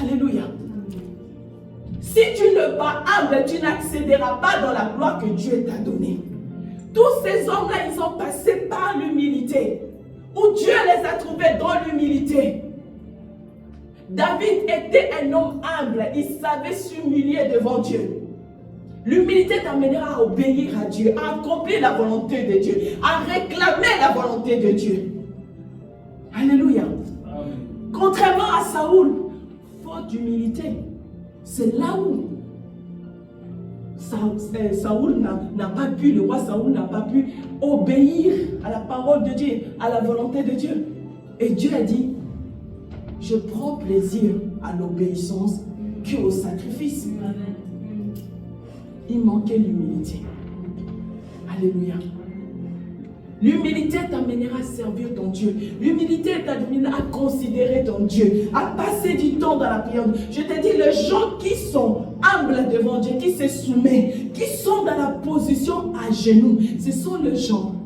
Alléluia. Si tu ne pas humble, tu n'accéderas pas dans la gloire que Dieu t'a donnée. Tous ces hommes-là, ils ont passé par l'humilité, où Dieu les a trouvés dans l'humilité. David était un homme humble, il savait s'humilier devant Dieu. L'humilité t'amènera à obéir à Dieu, à accomplir la volonté de Dieu, à réclamer la volonté de Dieu. Alléluia. Amen. Contrairement à Saoul, faute d'humilité, c'est là où Saoul n'a pas pu, le roi Saoul n'a pas pu obéir à la parole de Dieu, à la volonté de Dieu. Et Dieu a dit, je prends plaisir à l'obéissance qu'au sacrifice. Il manquait l'humilité. Alléluia. L'humilité t'amènera à servir ton Dieu. L'humilité t'amènera à considérer ton Dieu, à passer du temps dans la prière. Je te dis, les gens qui sont humbles devant Dieu, qui se soumettent, qui sont dans la position à genoux, ce sont les gens,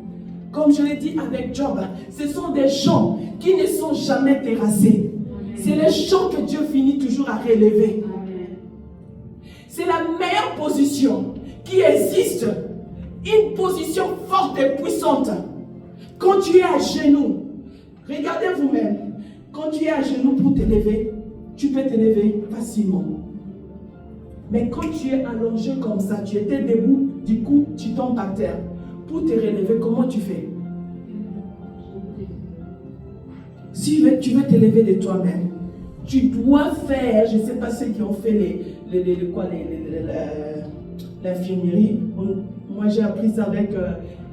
comme je l'ai dit avec Job, ce sont des gens qui ne sont jamais terrassés. C'est les gens que Dieu finit toujours à relever. C'est la meilleure position qui existe. Une position forte et puissante. Quand tu es à genoux, regardez vous-même, quand tu es à genoux pour t'élever, tu peux t'élever facilement. Mais quand tu es allongé comme ça, tu étais debout, du coup tu tombes par terre. Pour te relever, comment tu fais? Si tu veux t'élever de toi-même, tu dois faire, je ne sais pas ceux qui ont fait l'infirmerie. Moi, j'ai appris ça avec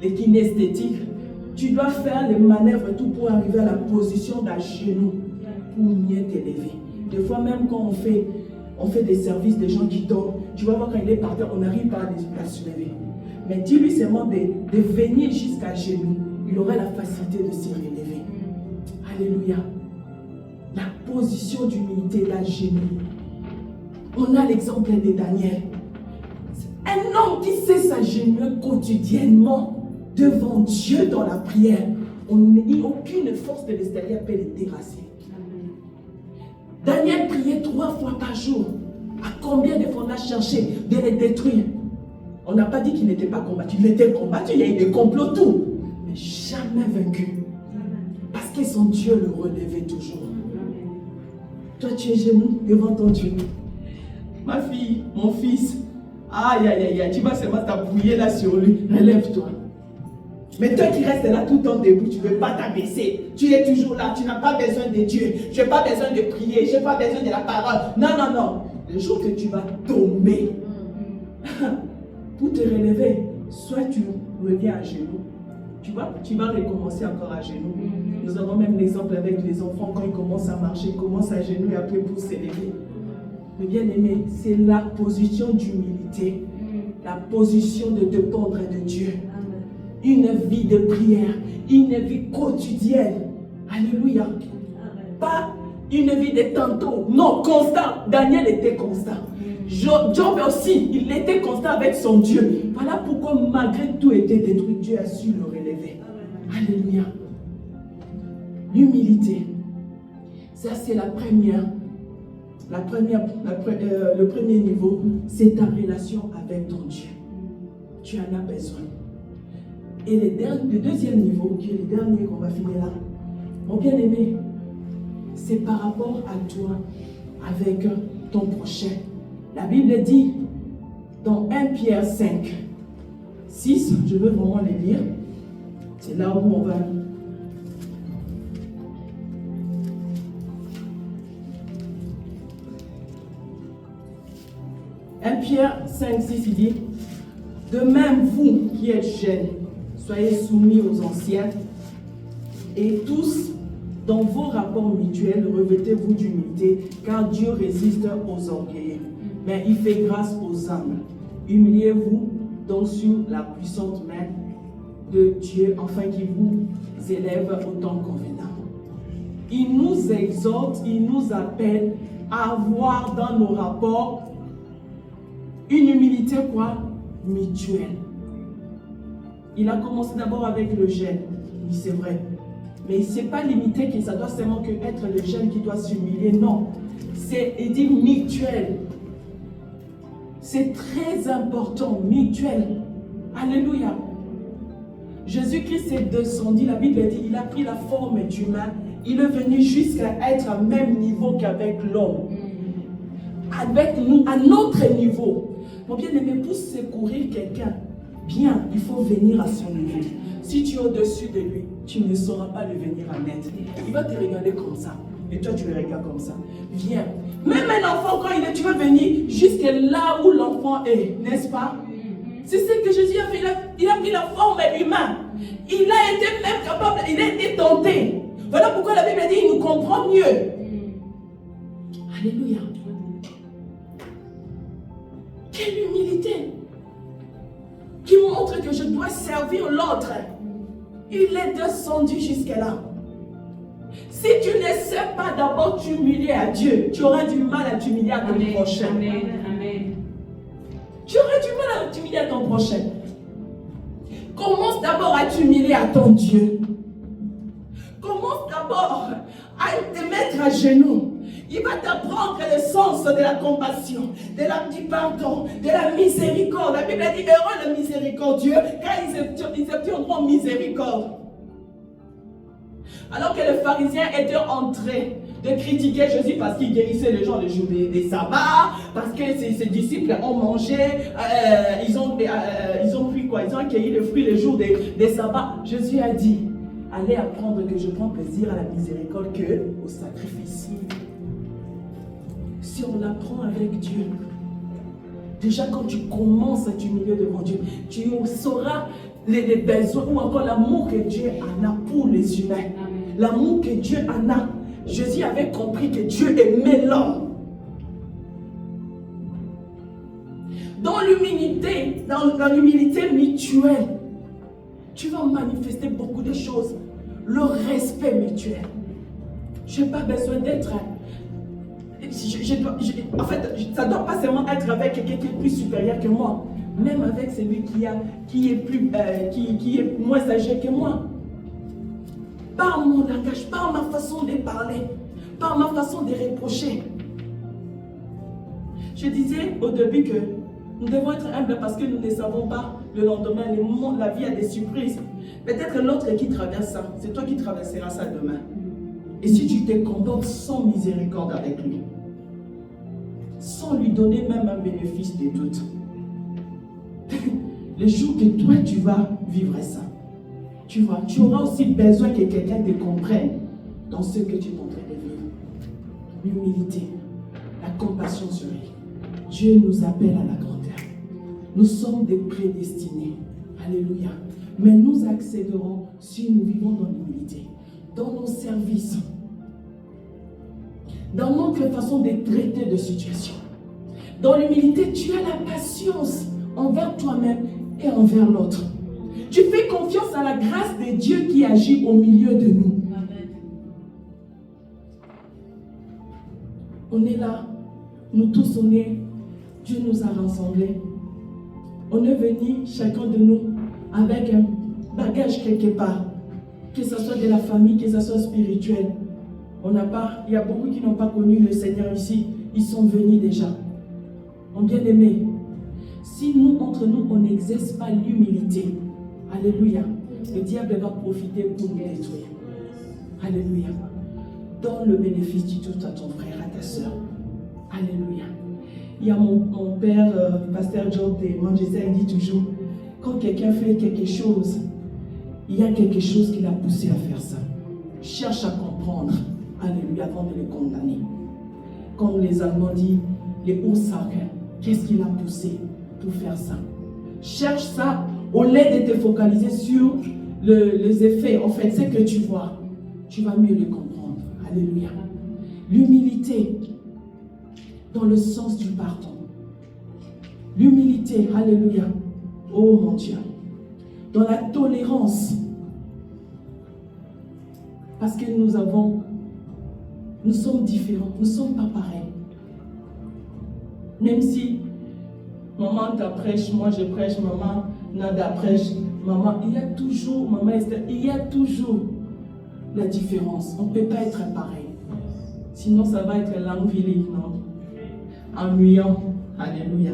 les kinesthétiques. Tu dois faire les manœuvres et tout pour arriver à la position d'un genou pour mieux t'élever. Des fois, même quand on fait des services, des gens qui tombent, tu vas voir quand il est par terre, on n'arrive pas à se lever. Mais dis-lui seulement de venir jusqu'à genoux. Il aura la facilité de se relever. Alléluia. La position d'humilité d'un genou. On a l'exemple de Daniel. Un homme qui sait s'agenouiller quotidiennement devant Dieu dans la prière, aucune force de l'extérieur peut le terrasser. Daniel priait 3 fois par jour. À combien de fois on a cherché de les détruire? On n'a pas dit qu'il n'était pas combattu. Il était combattu, il y a eu des complots, tout. Mais jamais vaincu. Parce que son Dieu le relevait toujours. Toi, tu es genoux devant ton Dieu. Ma fille, mon fils, aïe, aïe, aïe, aïe, tu vas seulement t'appuyer là sur lui. Relève-toi. Mais toi qui restes là tout le temps debout, tu ne veux pas t'abaisser. Tu es toujours là, tu n'as pas besoin de Dieu. Je n'ai pas besoin de prier, je n'ai pas besoin de la parole. Non, non, non. Le jour que tu vas tomber, pour te relever, soit tu reviens à genoux. Tu vois, tu vas recommencer encore à genoux. Nous avons même l'exemple avec les enfants quand ils commencent à marcher, ils commencent à genoux et après pour s'élever. Mais bien aimé, c'est la position d'humilité, la position de dépendre de Dieu. Une vie de prière, une vie quotidienne. Alléluia. Pas une vie de tantôt. Non, constant. Daniel était constant. Job aussi, il était constant avec son Dieu. Voilà pourquoi malgré tout était détruit, Dieu a su le relever. Alléluia. L'humilité. Ça c'est la première. Le premier niveau, c'est ta relation avec ton Dieu. Tu en as besoin. Et le deuxième niveau, qui est le dernier qu'on va finir là, mon bien-aimé, c'est par rapport à toi, avec ton prochain. La Bible dit, dans 1 Pierre 5, 6, je veux vraiment les lire. C'est là où on va. 1 Pierre 5, 6, il dit, de même vous qui êtes jeunes, soyez soumis aux anciens, et tous, dans vos rapports mutuels, revêtez-vous d'humilité, car Dieu résiste aux orgueilleux, mais il fait grâce aux humbles. Humiliez-vous donc sur la puissante main de Dieu, afin qu'il vous élève au temps convenable. Il nous exhorte, il nous appelle à avoir dans nos rapports une humilité quoi? Mutuelle. Il a commencé d'abord avec le jeûne, oui c'est vrai. Mais il ne s'est pas limité que ça doit seulement que être le jeune qui doit s'humilier. Non, c'est, il dit mutuel. C'est très important, mutuel. Alléluia. Jésus-Christ est descendu, la Bible dit, il a pris la forme d'humain. Il est venu jusqu'à être au même niveau qu'avec l'homme. Avec nous, à notre niveau. Mon bien-aimé, pour secourir quelqu'un, bien, il faut venir à son niveau. Si tu es au-dessus de lui, tu ne sauras pas le venir à l'aide. Il va te regarder comme ça. Et toi, tu le regardes comme ça. Viens. Même un enfant, quand il est, tu veux venir jusqu'à là où l'enfant est, n'est-ce pas? C'est ce que Jésus a fait. Il a pris la forme humaine. Il a été même capable, il a été tenté. Voilà pourquoi la Bible dit il nous comprend mieux. Alléluia. Quelle humilité qui montre que je dois servir l'autre. Il est descendu jusqu'à là. Si tu ne sais pas d'abord t'humilier à Dieu, tu auras du mal à t'humilier à ton prochain. Amen. Amen. Tu auras du mal à t'humilier à ton prochain. Commence d'abord à t'humilier à ton Dieu. Commence d'abord à te mettre à genoux. Il va t'apprendre le sens de la compassion, du pardon, de la miséricorde. La Bible dit, heureux le miséricordieux, car ils obtiendront miséricorde. Alors que les pharisiens étaient en train de critiquer Jésus parce qu'il guérissait les gens le jour des sabbats, parce que ses disciples ont mangé, ils ont pris quoi? Ils ont accueilli le fruit le jour des sabbats. Jésus a dit, allez apprendre que je prends plaisir à la miséricorde que au sacrifice. Si on l'apprend avec Dieu, déjà quand tu commences à t'humilier devant Dieu, tu sauras les besoins ou encore l'amour que Dieu en a pour les humains. L'amour que Dieu en a. Jésus avait compris que Dieu aimait l'homme. Dans l'humilité, dans l'humilité mutuelle, tu vas manifester beaucoup de choses. Le respect mutuel. Je n'ai pas besoin d'être... en fait, ça ne doit pas seulement être avec quelqu'un qui est plus supérieur que moi. Même avec celui qui est moins âgé que moi. Par mon langage, par ma façon de parler, par ma façon de reprocher. Je disais au début que nous devons être humbles parce que nous ne savons pas le lendemain, la vie a des surprises. Peut-être l'autre qui traverse ça, c'est toi qui traverseras ça demain. Et si tu te comportes sans miséricorde avec lui, sans lui donner même un bénéfice de doute, le jour que toi tu vas vivre ça, tu vois, tu auras aussi besoin que quelqu'un te comprenne dans ce que tu es en train de vivre. L'humilité, la compassion sur lui. Dieu nous appelle à la grandeur. Nous sommes des prédestinés. Alléluia. Mais nous accéderons si nous vivons dans l'humilité, dans nos services, dans notre façon de traiter de situation. Dans l'humilité, tu as la patience envers toi-même et envers l'autre. Tu fais confiance à la grâce de Dieu qui agit au milieu de nous. Amen. On est là, nous tous on est, Dieu nous a rassemblés. On est venus, chacun de nous, avec un bagage quelque part. Que ce soit de la famille, que ce soit spirituel. Il y a beaucoup qui n'ont pas connu le Seigneur ici. Ils sont venus déjà. Mon bien-aimé, si nous, entre nous, on n'exerce pas l'humilité, alléluia, le diable va profiter pour nous détruire. Alléluia. Donne le bénéfice du tout à ton frère, à ta soeur. Alléluia. Il y a mon père, pasteur Job de Manchester, il dit toujours, quand quelqu'un fait quelque chose, il y a quelque chose qui l'a poussé à faire ça. Cherche à comprendre, alléluia, avant de le condamner. Comme les Allemands disent, les Ursachen, qu'est-ce qui l'a poussé pour faire ça? Cherche ça au lieu de te focaliser sur les effets. En fait, c'est que tu vois, tu vas mieux le comprendre. Alléluia. L'humilité dans le sens du pardon. L'humilité, alléluia. Oh mon Dieu. Dans la tolérance. Parce que nous sommes différents, nous ne sommes pas pareils. Même si maman t'apprêche, moi je prêche, maman Nada prêche, maman, il y a toujours, maman Esther, il y a toujours la différence. On ne peut pas être pareil. Sinon ça va être langweilig, non? Ennuyant. Alléluia.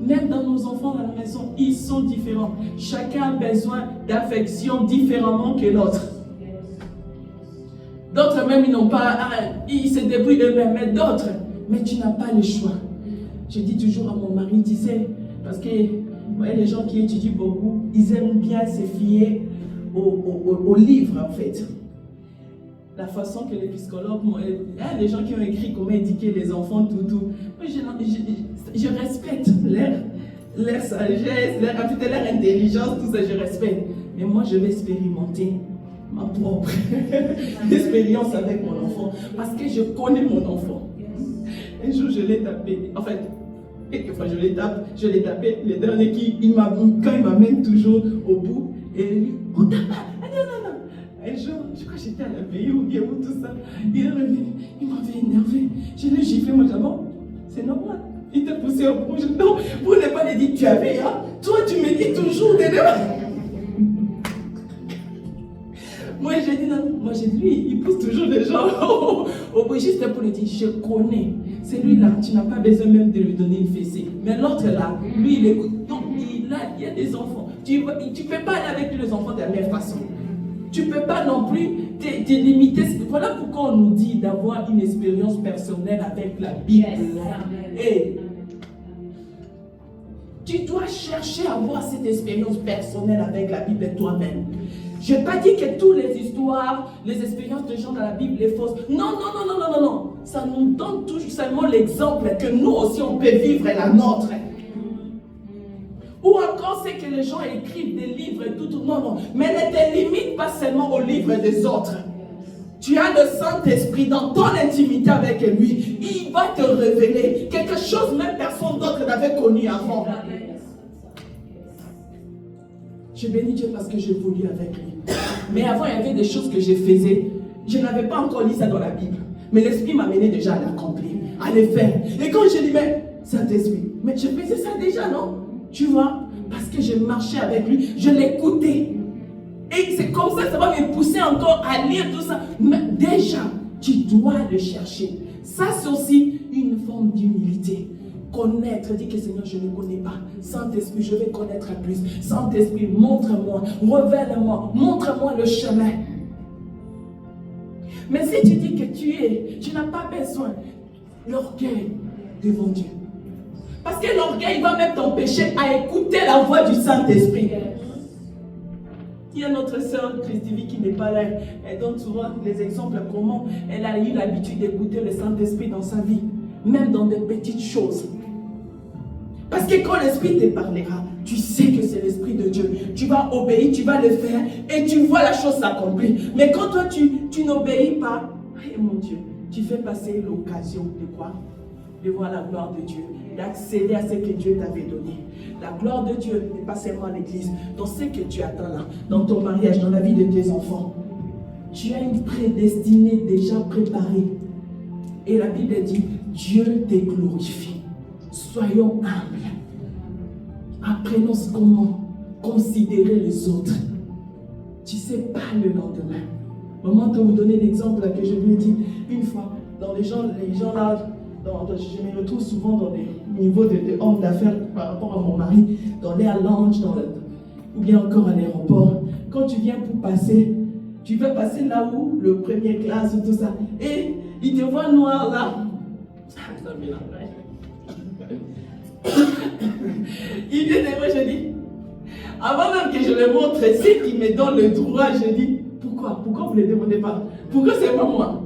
Même dans nos enfants à la maison, ils sont différents. Chacun a besoin d'affection différemment que l'autre. D'autres même, ils n'ont pas, ils se débrouillent eux-mêmes, mais d'autres, mais tu n'as pas le choix. Je dis toujours à mon mari, tu sais, parce que ouais, les gens qui étudient beaucoup, ils aiment bien se fier aux livres en fait. La façon que les psychologues, les gens qui ont écrit comment éduquer les enfants, tout. Moi, je respecte leur sagesse, leur intelligence, tout ça, je respecte. Mais moi, je vais expérimenter ma propre expérience avec mon enfant, parce que je connais mon enfant. Un jour, je l'ai tapé, en fait, quelquefois je l'ai tapé, le dernier quand il m'amène toujours au bout, et il dit, on tape pas, non. Un jour, je crois que j'étais à la veille ou bien tout ça, il est revenu, il m'avait énervé, je l'ai giflé, moi j'avais, c'est normal, il t'a poussé au bout, non, vous n'avez pas dit, tu avais, hein, toi tu me dis toujours, moi j'ai dit non, moi j'ai dit lui, il pousse toujours les gens au bout, juste pour lui dire, je connais. C'est lui là, tu n'as pas besoin même de lui donner une fessée. Mais l'autre là, lui il écoute. Donc il y a des enfants. Tu ne peux pas aller avec les enfants de la même façon. Tu ne peux pas non plus te limiter. Voilà pourquoi on nous dit d'avoir une expérience personnelle avec la Bible. Et tu dois chercher à avoir cette expérience personnelle avec la Bible toi-même. Je n'ai pas dit que toutes les histoires, les expériences de gens dans la Bible sont fausses. Non. Ça nous donne toujours seulement l'exemple que nous aussi on peut vivre la nôtre. Ou encore c'est que les gens écrivent des livres et tout. Non. Mais ne te limite pas seulement aux livres des autres. Tu as le Saint-Esprit dans ton intimité avec lui. Il va te révéler quelque chose même personne d'autre n'avait connu avant. Je bénis Dieu parce que j'évolue avec lui. Mais avant, il y avait des choses que je faisais. Je n'avais pas encore lu ça dans la Bible. Mais l'Esprit m'a mené déjà à l'accomplir, à le faire. Et quand je dis, mais Saint-Esprit, mais je faisais ça déjà, non? Tu vois? Parce que je marchais avec lui, je l'écoutais. Et c'est comme ça va me pousser encore à lire tout ça. Mais déjà, tu dois le chercher. Ça, c'est aussi une forme d'humilité. Connaître, dit que Seigneur, je ne connais pas. Saint-Esprit, je vais connaître plus. Saint-Esprit, montre-moi, révèle-moi, montre-moi le chemin. Mais si tu dis que tu n'as pas besoin, l'orgueil devant Dieu. Parce que l'orgueil va même t'empêcher à écouter la voix du Saint-Esprit. Il y a notre sœur Christivie qui n'est pas là. Elle donne souvent les exemples comment elle a eu l'habitude d'écouter le Saint-Esprit dans sa vie. Même dans des petites choses. Parce que quand l'Esprit te parlera, tu sais que c'est l'Esprit de Dieu. Tu vas obéir, tu vas le faire et tu vois la chose s'accomplir. Mais quand toi tu n'obéis pas, oh mon Dieu, tu fais passer l'occasion de quoi? De voir la gloire de Dieu, d'accéder à ce que Dieu t'avait donné. La gloire de Dieu n'est pas seulement à l'église, dans ce que tu attends là, dans ton mariage, dans la vie de tes enfants. Tu as une prédestinée déjà préparée. Et la Bible dit, Dieu te glorifie. Soyons humbles. Apprenons comment considérer les autres. Tu ne sais pas le lendemain. Maman, de vous donner l'exemple que je lui ai dit une fois. Dans les gens là, je me retrouve souvent dans des niveaux de hommes d'affaires par rapport à mon mari, dans l'air lounge, ou bien encore à l'aéroport. Quand tu viens pour passer, tu veux passer là où le premier classe ou tout ça. Et il te voit noir là. Il vient de moi, je dis, avant même que je le montre, c'est qu'il me donne le droit, je dis, pourquoi vous ne le demandez pas? Pourquoi c'est pas moi?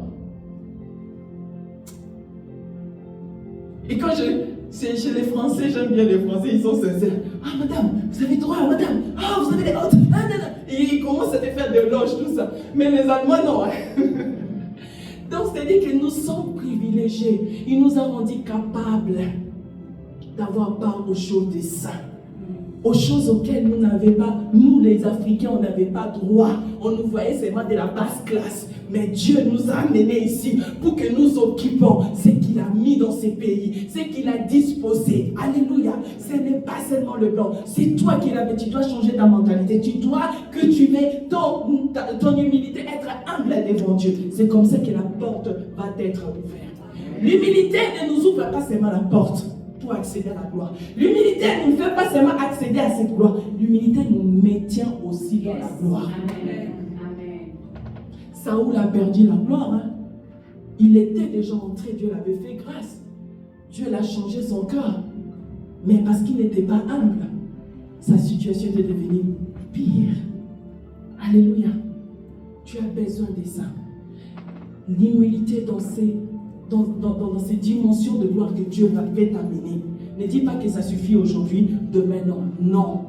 Et quand c'est chez les Français, j'aime bien les Français, ils sont sincères. Ah madame, vous avez droit, madame. Ah, vous avez des autres. Ah, non, non. Et ils commencent à te faire des loges, tout ça. Mais les Allemands, non. Donc, c'est-à-dire que nous sommes privilégiés. Il nous a rendus capables d'avoir part aux choses des saints. Aux choses auxquelles nous n'avions pas, nous les Africains, on n'avait pas droit. On nous voyait seulement de la basse classe. Mais Dieu nous a amenés ici pour que nous occupions ce qu'il a mis dans ces pays, ce qu'il a disposé. Alléluia. Ce n'est pas seulement le blanc. C'est toi qui l'as, mais tu dois changer ta mentalité. Tu dois cultiver ton humilité, être humble devant Dieu. C'est comme ça que la porte va être ouverte. L'humilité ne nous ouvre pas seulement la porte pour accéder à la gloire. L'humilité ne nous fait pas seulement accéder à cette gloire. L'humilité nous maintient aussi dans la gloire. Amen. Saoul a perdu la gloire. Hein? Il était déjà entré, Dieu l'avait fait grâce. Dieu l'a changé son cœur. Mais parce qu'il n'était pas humble, sa situation est devenue pire. Alléluia. Tu as besoin de ça. L'humilité dans ces dimensions de gloire que Dieu va t'amener. Ne dis pas que ça suffit aujourd'hui, demain non. Non.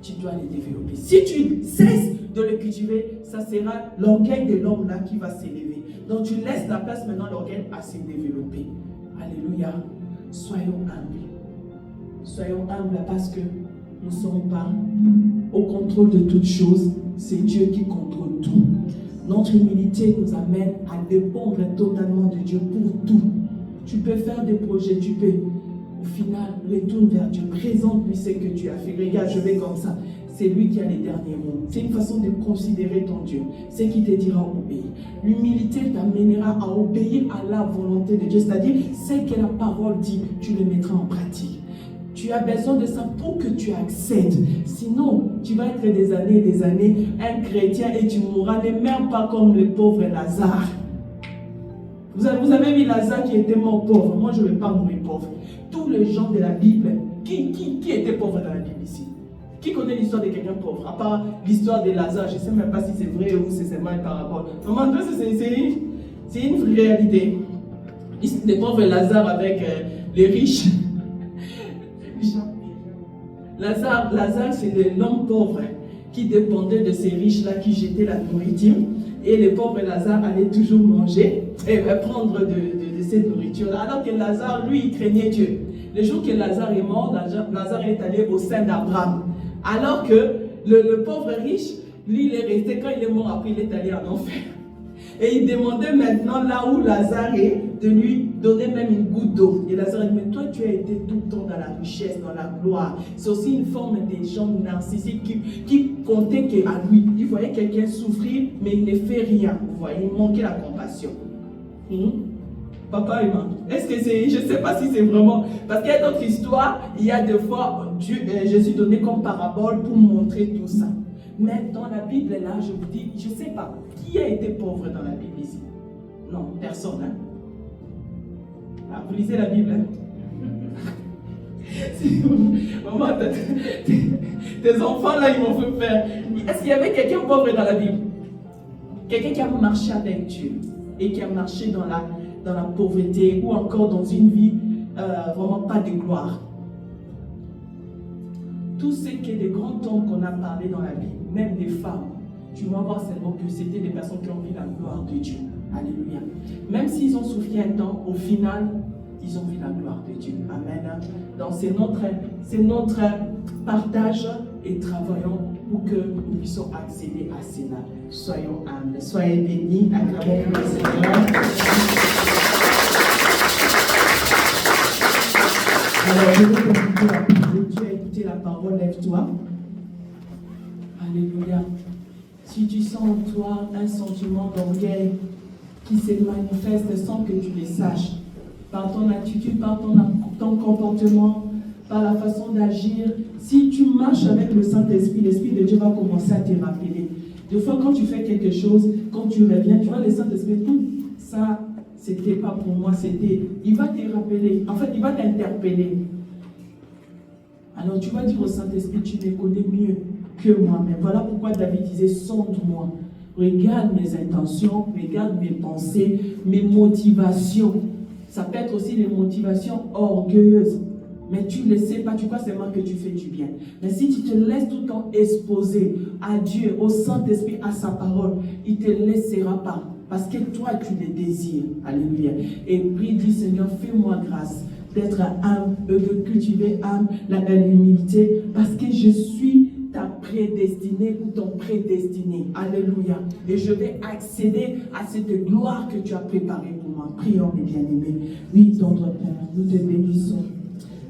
Tu dois les développer. Si tu cesses de le cultiver, ça sera l'orgueil de l'homme là qui va s'élever. Donc tu laisses la place maintenant l'orgueil à se développer. Alléluia. Soyons humbles. Soyons humbles parce que nous ne sommes pas au contrôle de toutes choses. C'est Dieu qui contrôle tout. Notre humilité nous amène à dépendre totalement de Dieu pour tout. Tu peux faire des projets, tu peux. Au final, retourne vers Dieu. Présente-lui ce que tu as fait. Regarde, je vais comme ça. C'est lui qui a les derniers mots. C'est une façon de considérer ton Dieu. C'est qui te dira obéir. L'humilité t'amènera à obéir à la volonté de Dieu. C'est-à-dire, ce que la parole dit, tu le mettras en pratique. Tu as besoin de ça pour que tu accèdes. Sinon, tu vas être des années, un chrétien et tu mourras, ne même pas comme le pauvre Lazare. Vous avez vu Lazare qui était mort pauvre. Moi, je ne vais pas mourir pauvre. Tous les gens de la Bible, qui était pauvre dans la Bible ici? Qui connaît l'histoire de quelqu'un pauvre? À part l'histoire de Lazare, je ne sais même pas si c'est vrai ou si c'est seulement une parabole. Vraiment, c'est une réalité. Les pauvres Lazare avec les riches. Lazare, c'est l'homme pauvre qui dépendait de ces riches-là qui jetaient la nourriture. Et le pauvre Lazare allait toujours manger et prendre de cette nourriture-là. Alors que Lazare, lui, il craignait Dieu. Le jour que Lazare est mort, Lazare est allé au sein d'Abraham. Alors que le pauvre riche, lui, il est resté, quand il est mort, après il est allé en enfer. Et il demandait maintenant, là où Lazare est, de lui donner même une goutte d'eau. Et Lazare dit, mais toi, tu as été tout le temps dans la richesse, dans la gloire. C'est aussi une forme des gens narcissiques qui comptaient qu'à lui, il voyait quelqu'un souffrir, mais il ne fait rien. Vous voyez, il manquait la compassion. Papa et maman, est-ce que c'est, je ne sais pas si c'est vraiment, parce qu'il y a d'autres histoires, il y a des fois, Jésus donnait comme parabole pour montrer tout ça. Mais dans la Bible, là, je vous dis, je ne sais pas, qui a été pauvre dans la Bible ici? Non, personne. Hein? Ah, vous lisez la Bible, hein? Maman, tes enfants, là, ils m'ont fait peur. Est-ce qu'il y avait quelqu'un pauvre dans la Bible? Quelqu'un qui a marché avec Dieu et qui a marché dans la pauvreté ou encore dans une vie vraiment pas de gloire. Tout ce qui est des grands hommes qu'on a parlé dans la Bible, même des femmes, tu vas voir seulement que c'était des personnes qui ont vu la gloire de Dieu. Alléluia. Même s'ils ont souffert un temps, au final, ils ont vu la gloire de Dieu. Amen. Donc c'est notre partage et travaillons pour que nous puissions accéder à cela. Soyons humbles, soyez bénis, acclamons le Seigneur. Alors je vais écouter la parole. Tu as écouté la parole, lève-toi. Alléluia. Si tu sens en toi un sentiment d'orgueil qui se manifeste sans que tu le saches, par ton attitude, par ton comportement, par la façon d'agir, si tu marches avec le Saint-Esprit, l'Esprit de Dieu va commencer à te rappeler. Des fois, quand tu fais quelque chose, quand tu reviens, tu vois le Saint-Esprit, tout ça, c'était pas pour moi, c'était... Il va te rappeler, en fait, il va t'interpeller. Alors tu vas dire au Saint-Esprit, tu me connais mieux que moi-même. Voilà pourquoi David disait, sonde-moi. Regarde mes intentions, regarde mes pensées, mes motivations. Ça peut être aussi les motivations orgueilleuses. Mais tu ne le sais pas, tu crois seulement que tu fais du bien. Mais si tu te laisses tout le temps exposer à Dieu, au Saint-Esprit, à sa parole, il ne te laissera pas. Parce que toi, tu le désires. Alléluia. Et prie, dis Seigneur, fais-moi grâce d'être âme, de cultiver âme, la belle humilité, parce que je suis ta prédestinée ou ton prédestiné. Alléluia. Et je vais accéder à cette gloire que tu as préparée pour moi. Prions, mes bien-aimés. Oui, notre Père, nous te bénissons.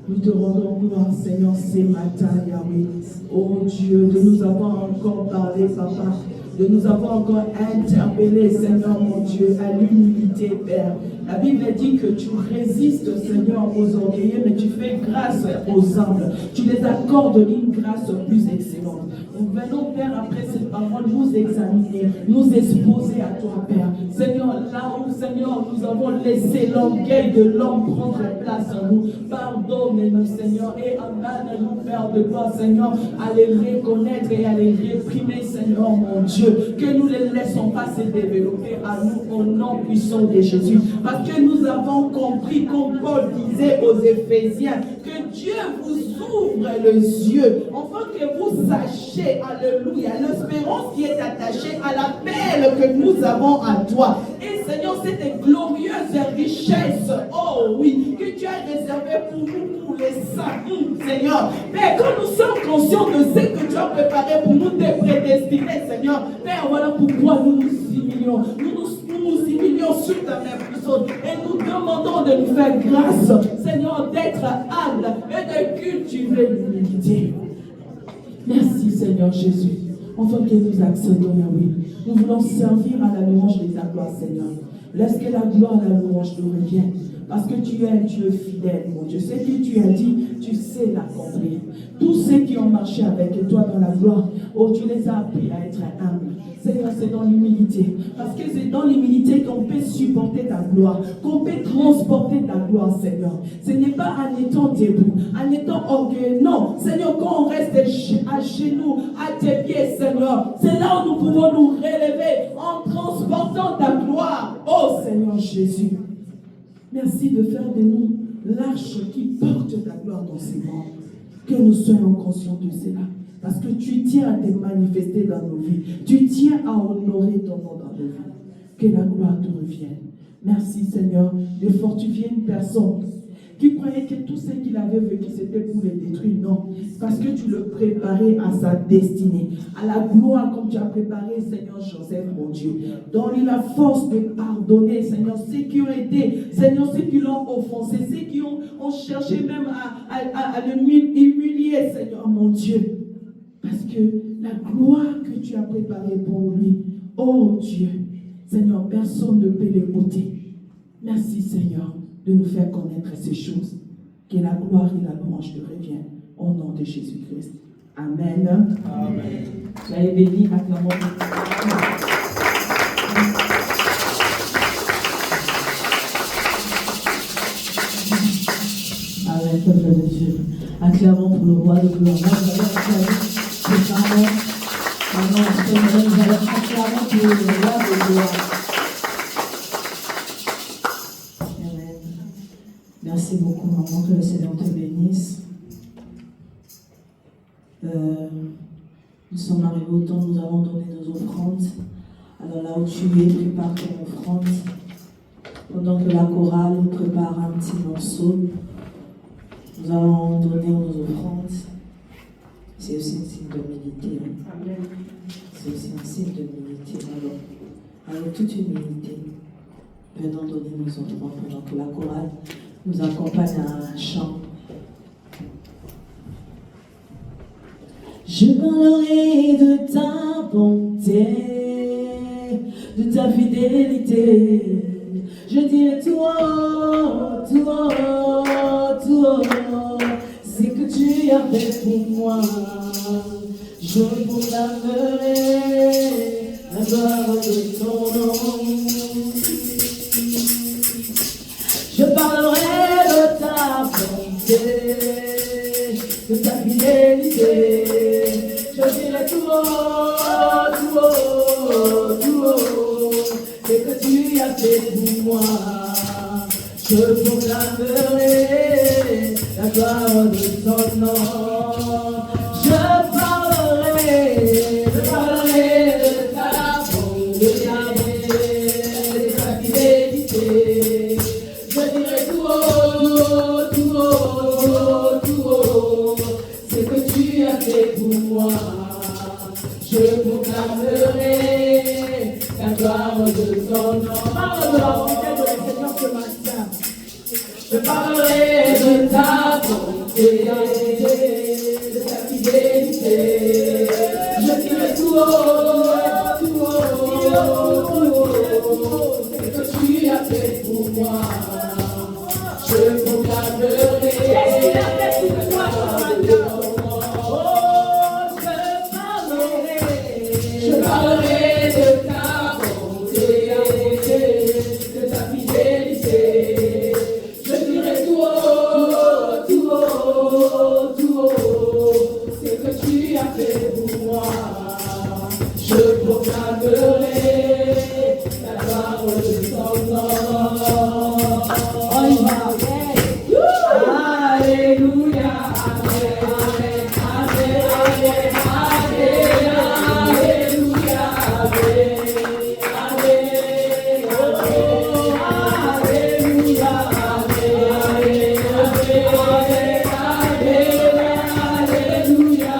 Nous te rendons gloire, Seigneur, ce matin, Yahweh. Oh Dieu, de nous avoir encore parlé, Papa. De nous avoir encore interpellé, Seigneur, mon Dieu, à l'humilité, Père. La Bible dit que tu résistes, Seigneur, aux orgueilleux, mais tu fais grâce aux humbles. Tu les accordes une grâce plus excellente. Nous venons, Père, après cette parole, nous examiner, nous exposer à toi, Père. Seigneur, là où, Seigneur, nous avons laissé l'orgueil de l'homme prendre place en nous. Pardonne-nous, Seigneur, et amène-nous, Père de toi, Seigneur, à les reconnaître et à les réprimer, Seigneur, mon Dieu. Que nous ne les laissons pas se développer à nous au nom puissant de Jésus. Parce que nous avons compris, comme Paul disait aux Éphésiens, que Dieu vous ouvre les yeux, afin que vous sachiez, alléluia, l'espérance qui est attachée à l'appel que nous avons à toi. Et Seigneur, cette glorieuse richesse, oh oui, que tu as réservée pour nous, pour les saints, Seigneur. Mais quand nous sommes conscients de ce que tu as préparé pour nous, te prédestiner, Seigneur, Père, voilà pourquoi nous nous humilions. Nous nous humilions sur ta même personne et nous demandons de nous faire grâce, Seigneur, d'être humble et de cultiver l'humilité. Merci, Seigneur Jésus. Enfin que nous accédons, Yahweh. Nous voulons servir à la louange et ta gloire, Seigneur. Laisse que la gloire et la louange nous reviennent. Parce que tu es un Dieu fidèle, mon Dieu. Ce que tu as dit, tu sais l'accomplir. Tous ceux qui ont marché avec toi dans la gloire, oh, tu les as appris à être humbles. Seigneur, c'est dans l'humilité. Parce que c'est dans l'humilité qu'on peut supporter ta gloire, qu'on peut transporter ta gloire, Seigneur. Ce n'est pas en étant debout, en étant orgueilleux. Non, Seigneur, quand on reste à genoux, à tes pieds, Seigneur, c'est là où nous pouvons nous relever en transportant ta gloire. Oh, Seigneur Jésus. Merci de faire de nous l'arche qui porte ta gloire dans ces mondes. Que nous soyons conscients de cela. Parce que tu tiens à te manifester dans nos vies. Tu tiens à honorer ton nom dans nos vies. Que la gloire te revienne. Merci Seigneur de fortifier une personne qui croyait que tout ce qu'il avait vécu c'était pour le détruire. Non, parce que tu le préparais à sa destinée, à la gloire comme tu as préparé Seigneur Joseph, mon Dieu. Donne-lui la force de pardonner, Seigneur, ceux qui ont été, Seigneur, ceux qui l'ont offensé, ceux qui ont cherché même à le humilier, Seigneur, mon Dieu. Parce que la gloire que tu as préparée pour lui, oh Dieu, Seigneur, personne ne peut les ôter. Merci Seigneur de nous faire connaître ces choses. Que la gloire et la louange te reviennent au nom de Jésus-Christ. Amen. Amen. Soyez bénis, acclamons. Amen, peuple de Dieu. Acclamons pour le roi de gloire. Nous allons acclamer les parents. Amen. Nous allons acclamer pour le roi de gloire. Merci beaucoup, maman, que le Seigneur te bénisse. Nous sommes arrivés au temps où nous avons donné nos offrandes. Alors là où tu es, prépare ton offrande. Pendant que la chorale prépare un petit morceau, nous allons donner nos offrandes. C'est aussi un signe d'humilité. C'est aussi un signe d'humilité. Alors, avec toute humilité, venons donner nos offrandes pendant que la chorale nous accompagne à un chant. Je parlerai de ta bonté, de ta fidélité. Je dirai toi, ce que tu as fait pour moi. Je proclamerai la gloire de ton nom. Je parlerai de ta bonté, de ta fidélité. Je dirai tout haut, tout haut, tout haut, ce que tu as fait pour moi. Je proclamerai la gloire de ton nom. Je parlerai de ta bonté, de ta fidélité. Je dirai tout haut, tout haut, tout haut, ce que tu as fait pour moi. Je proclamerai la gloire de ton nom. Parle de la bonté de Seigneur ce matin. Je parlerai de ta bonté, de ta fidélité. Je dirai tout haut, tout haut, tout haut, ce que tu as fait pour moi. Je proclamerai. Qu'est-ce qu'il a fait pour toi ce matin? Je parlerai de ta bonté, de ta fidélité. Je dirai tout haut, tout haut, tout haut, ce que tu as fait pour moi. Je proclamerai la gloire de ton nom. On y va. Alléluia, Amen, Amen, Amen, Amen, Alléluia, Amen, Amen, Alléluia, Amen, Amen, Alléluia,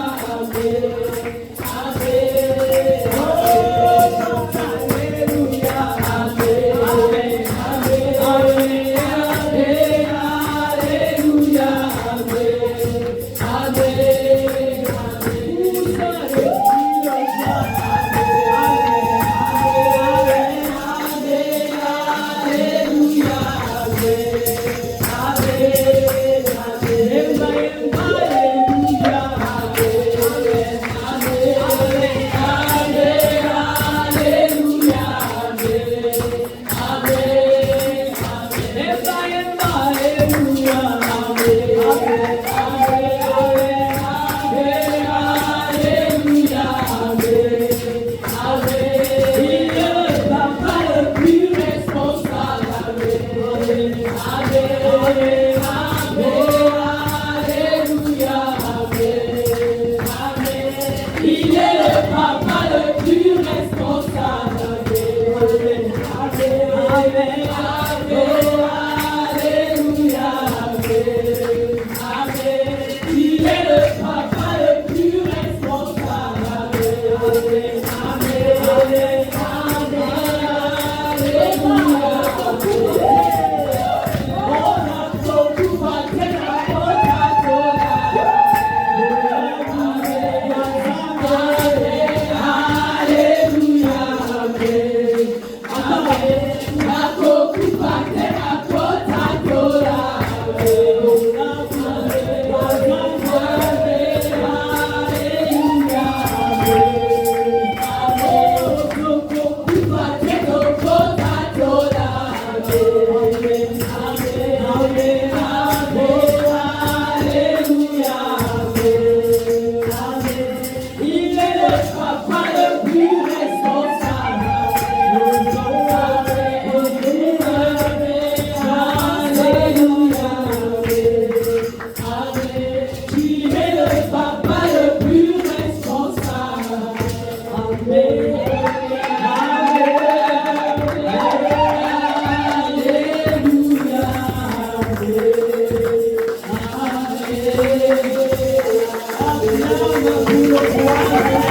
Alléluia.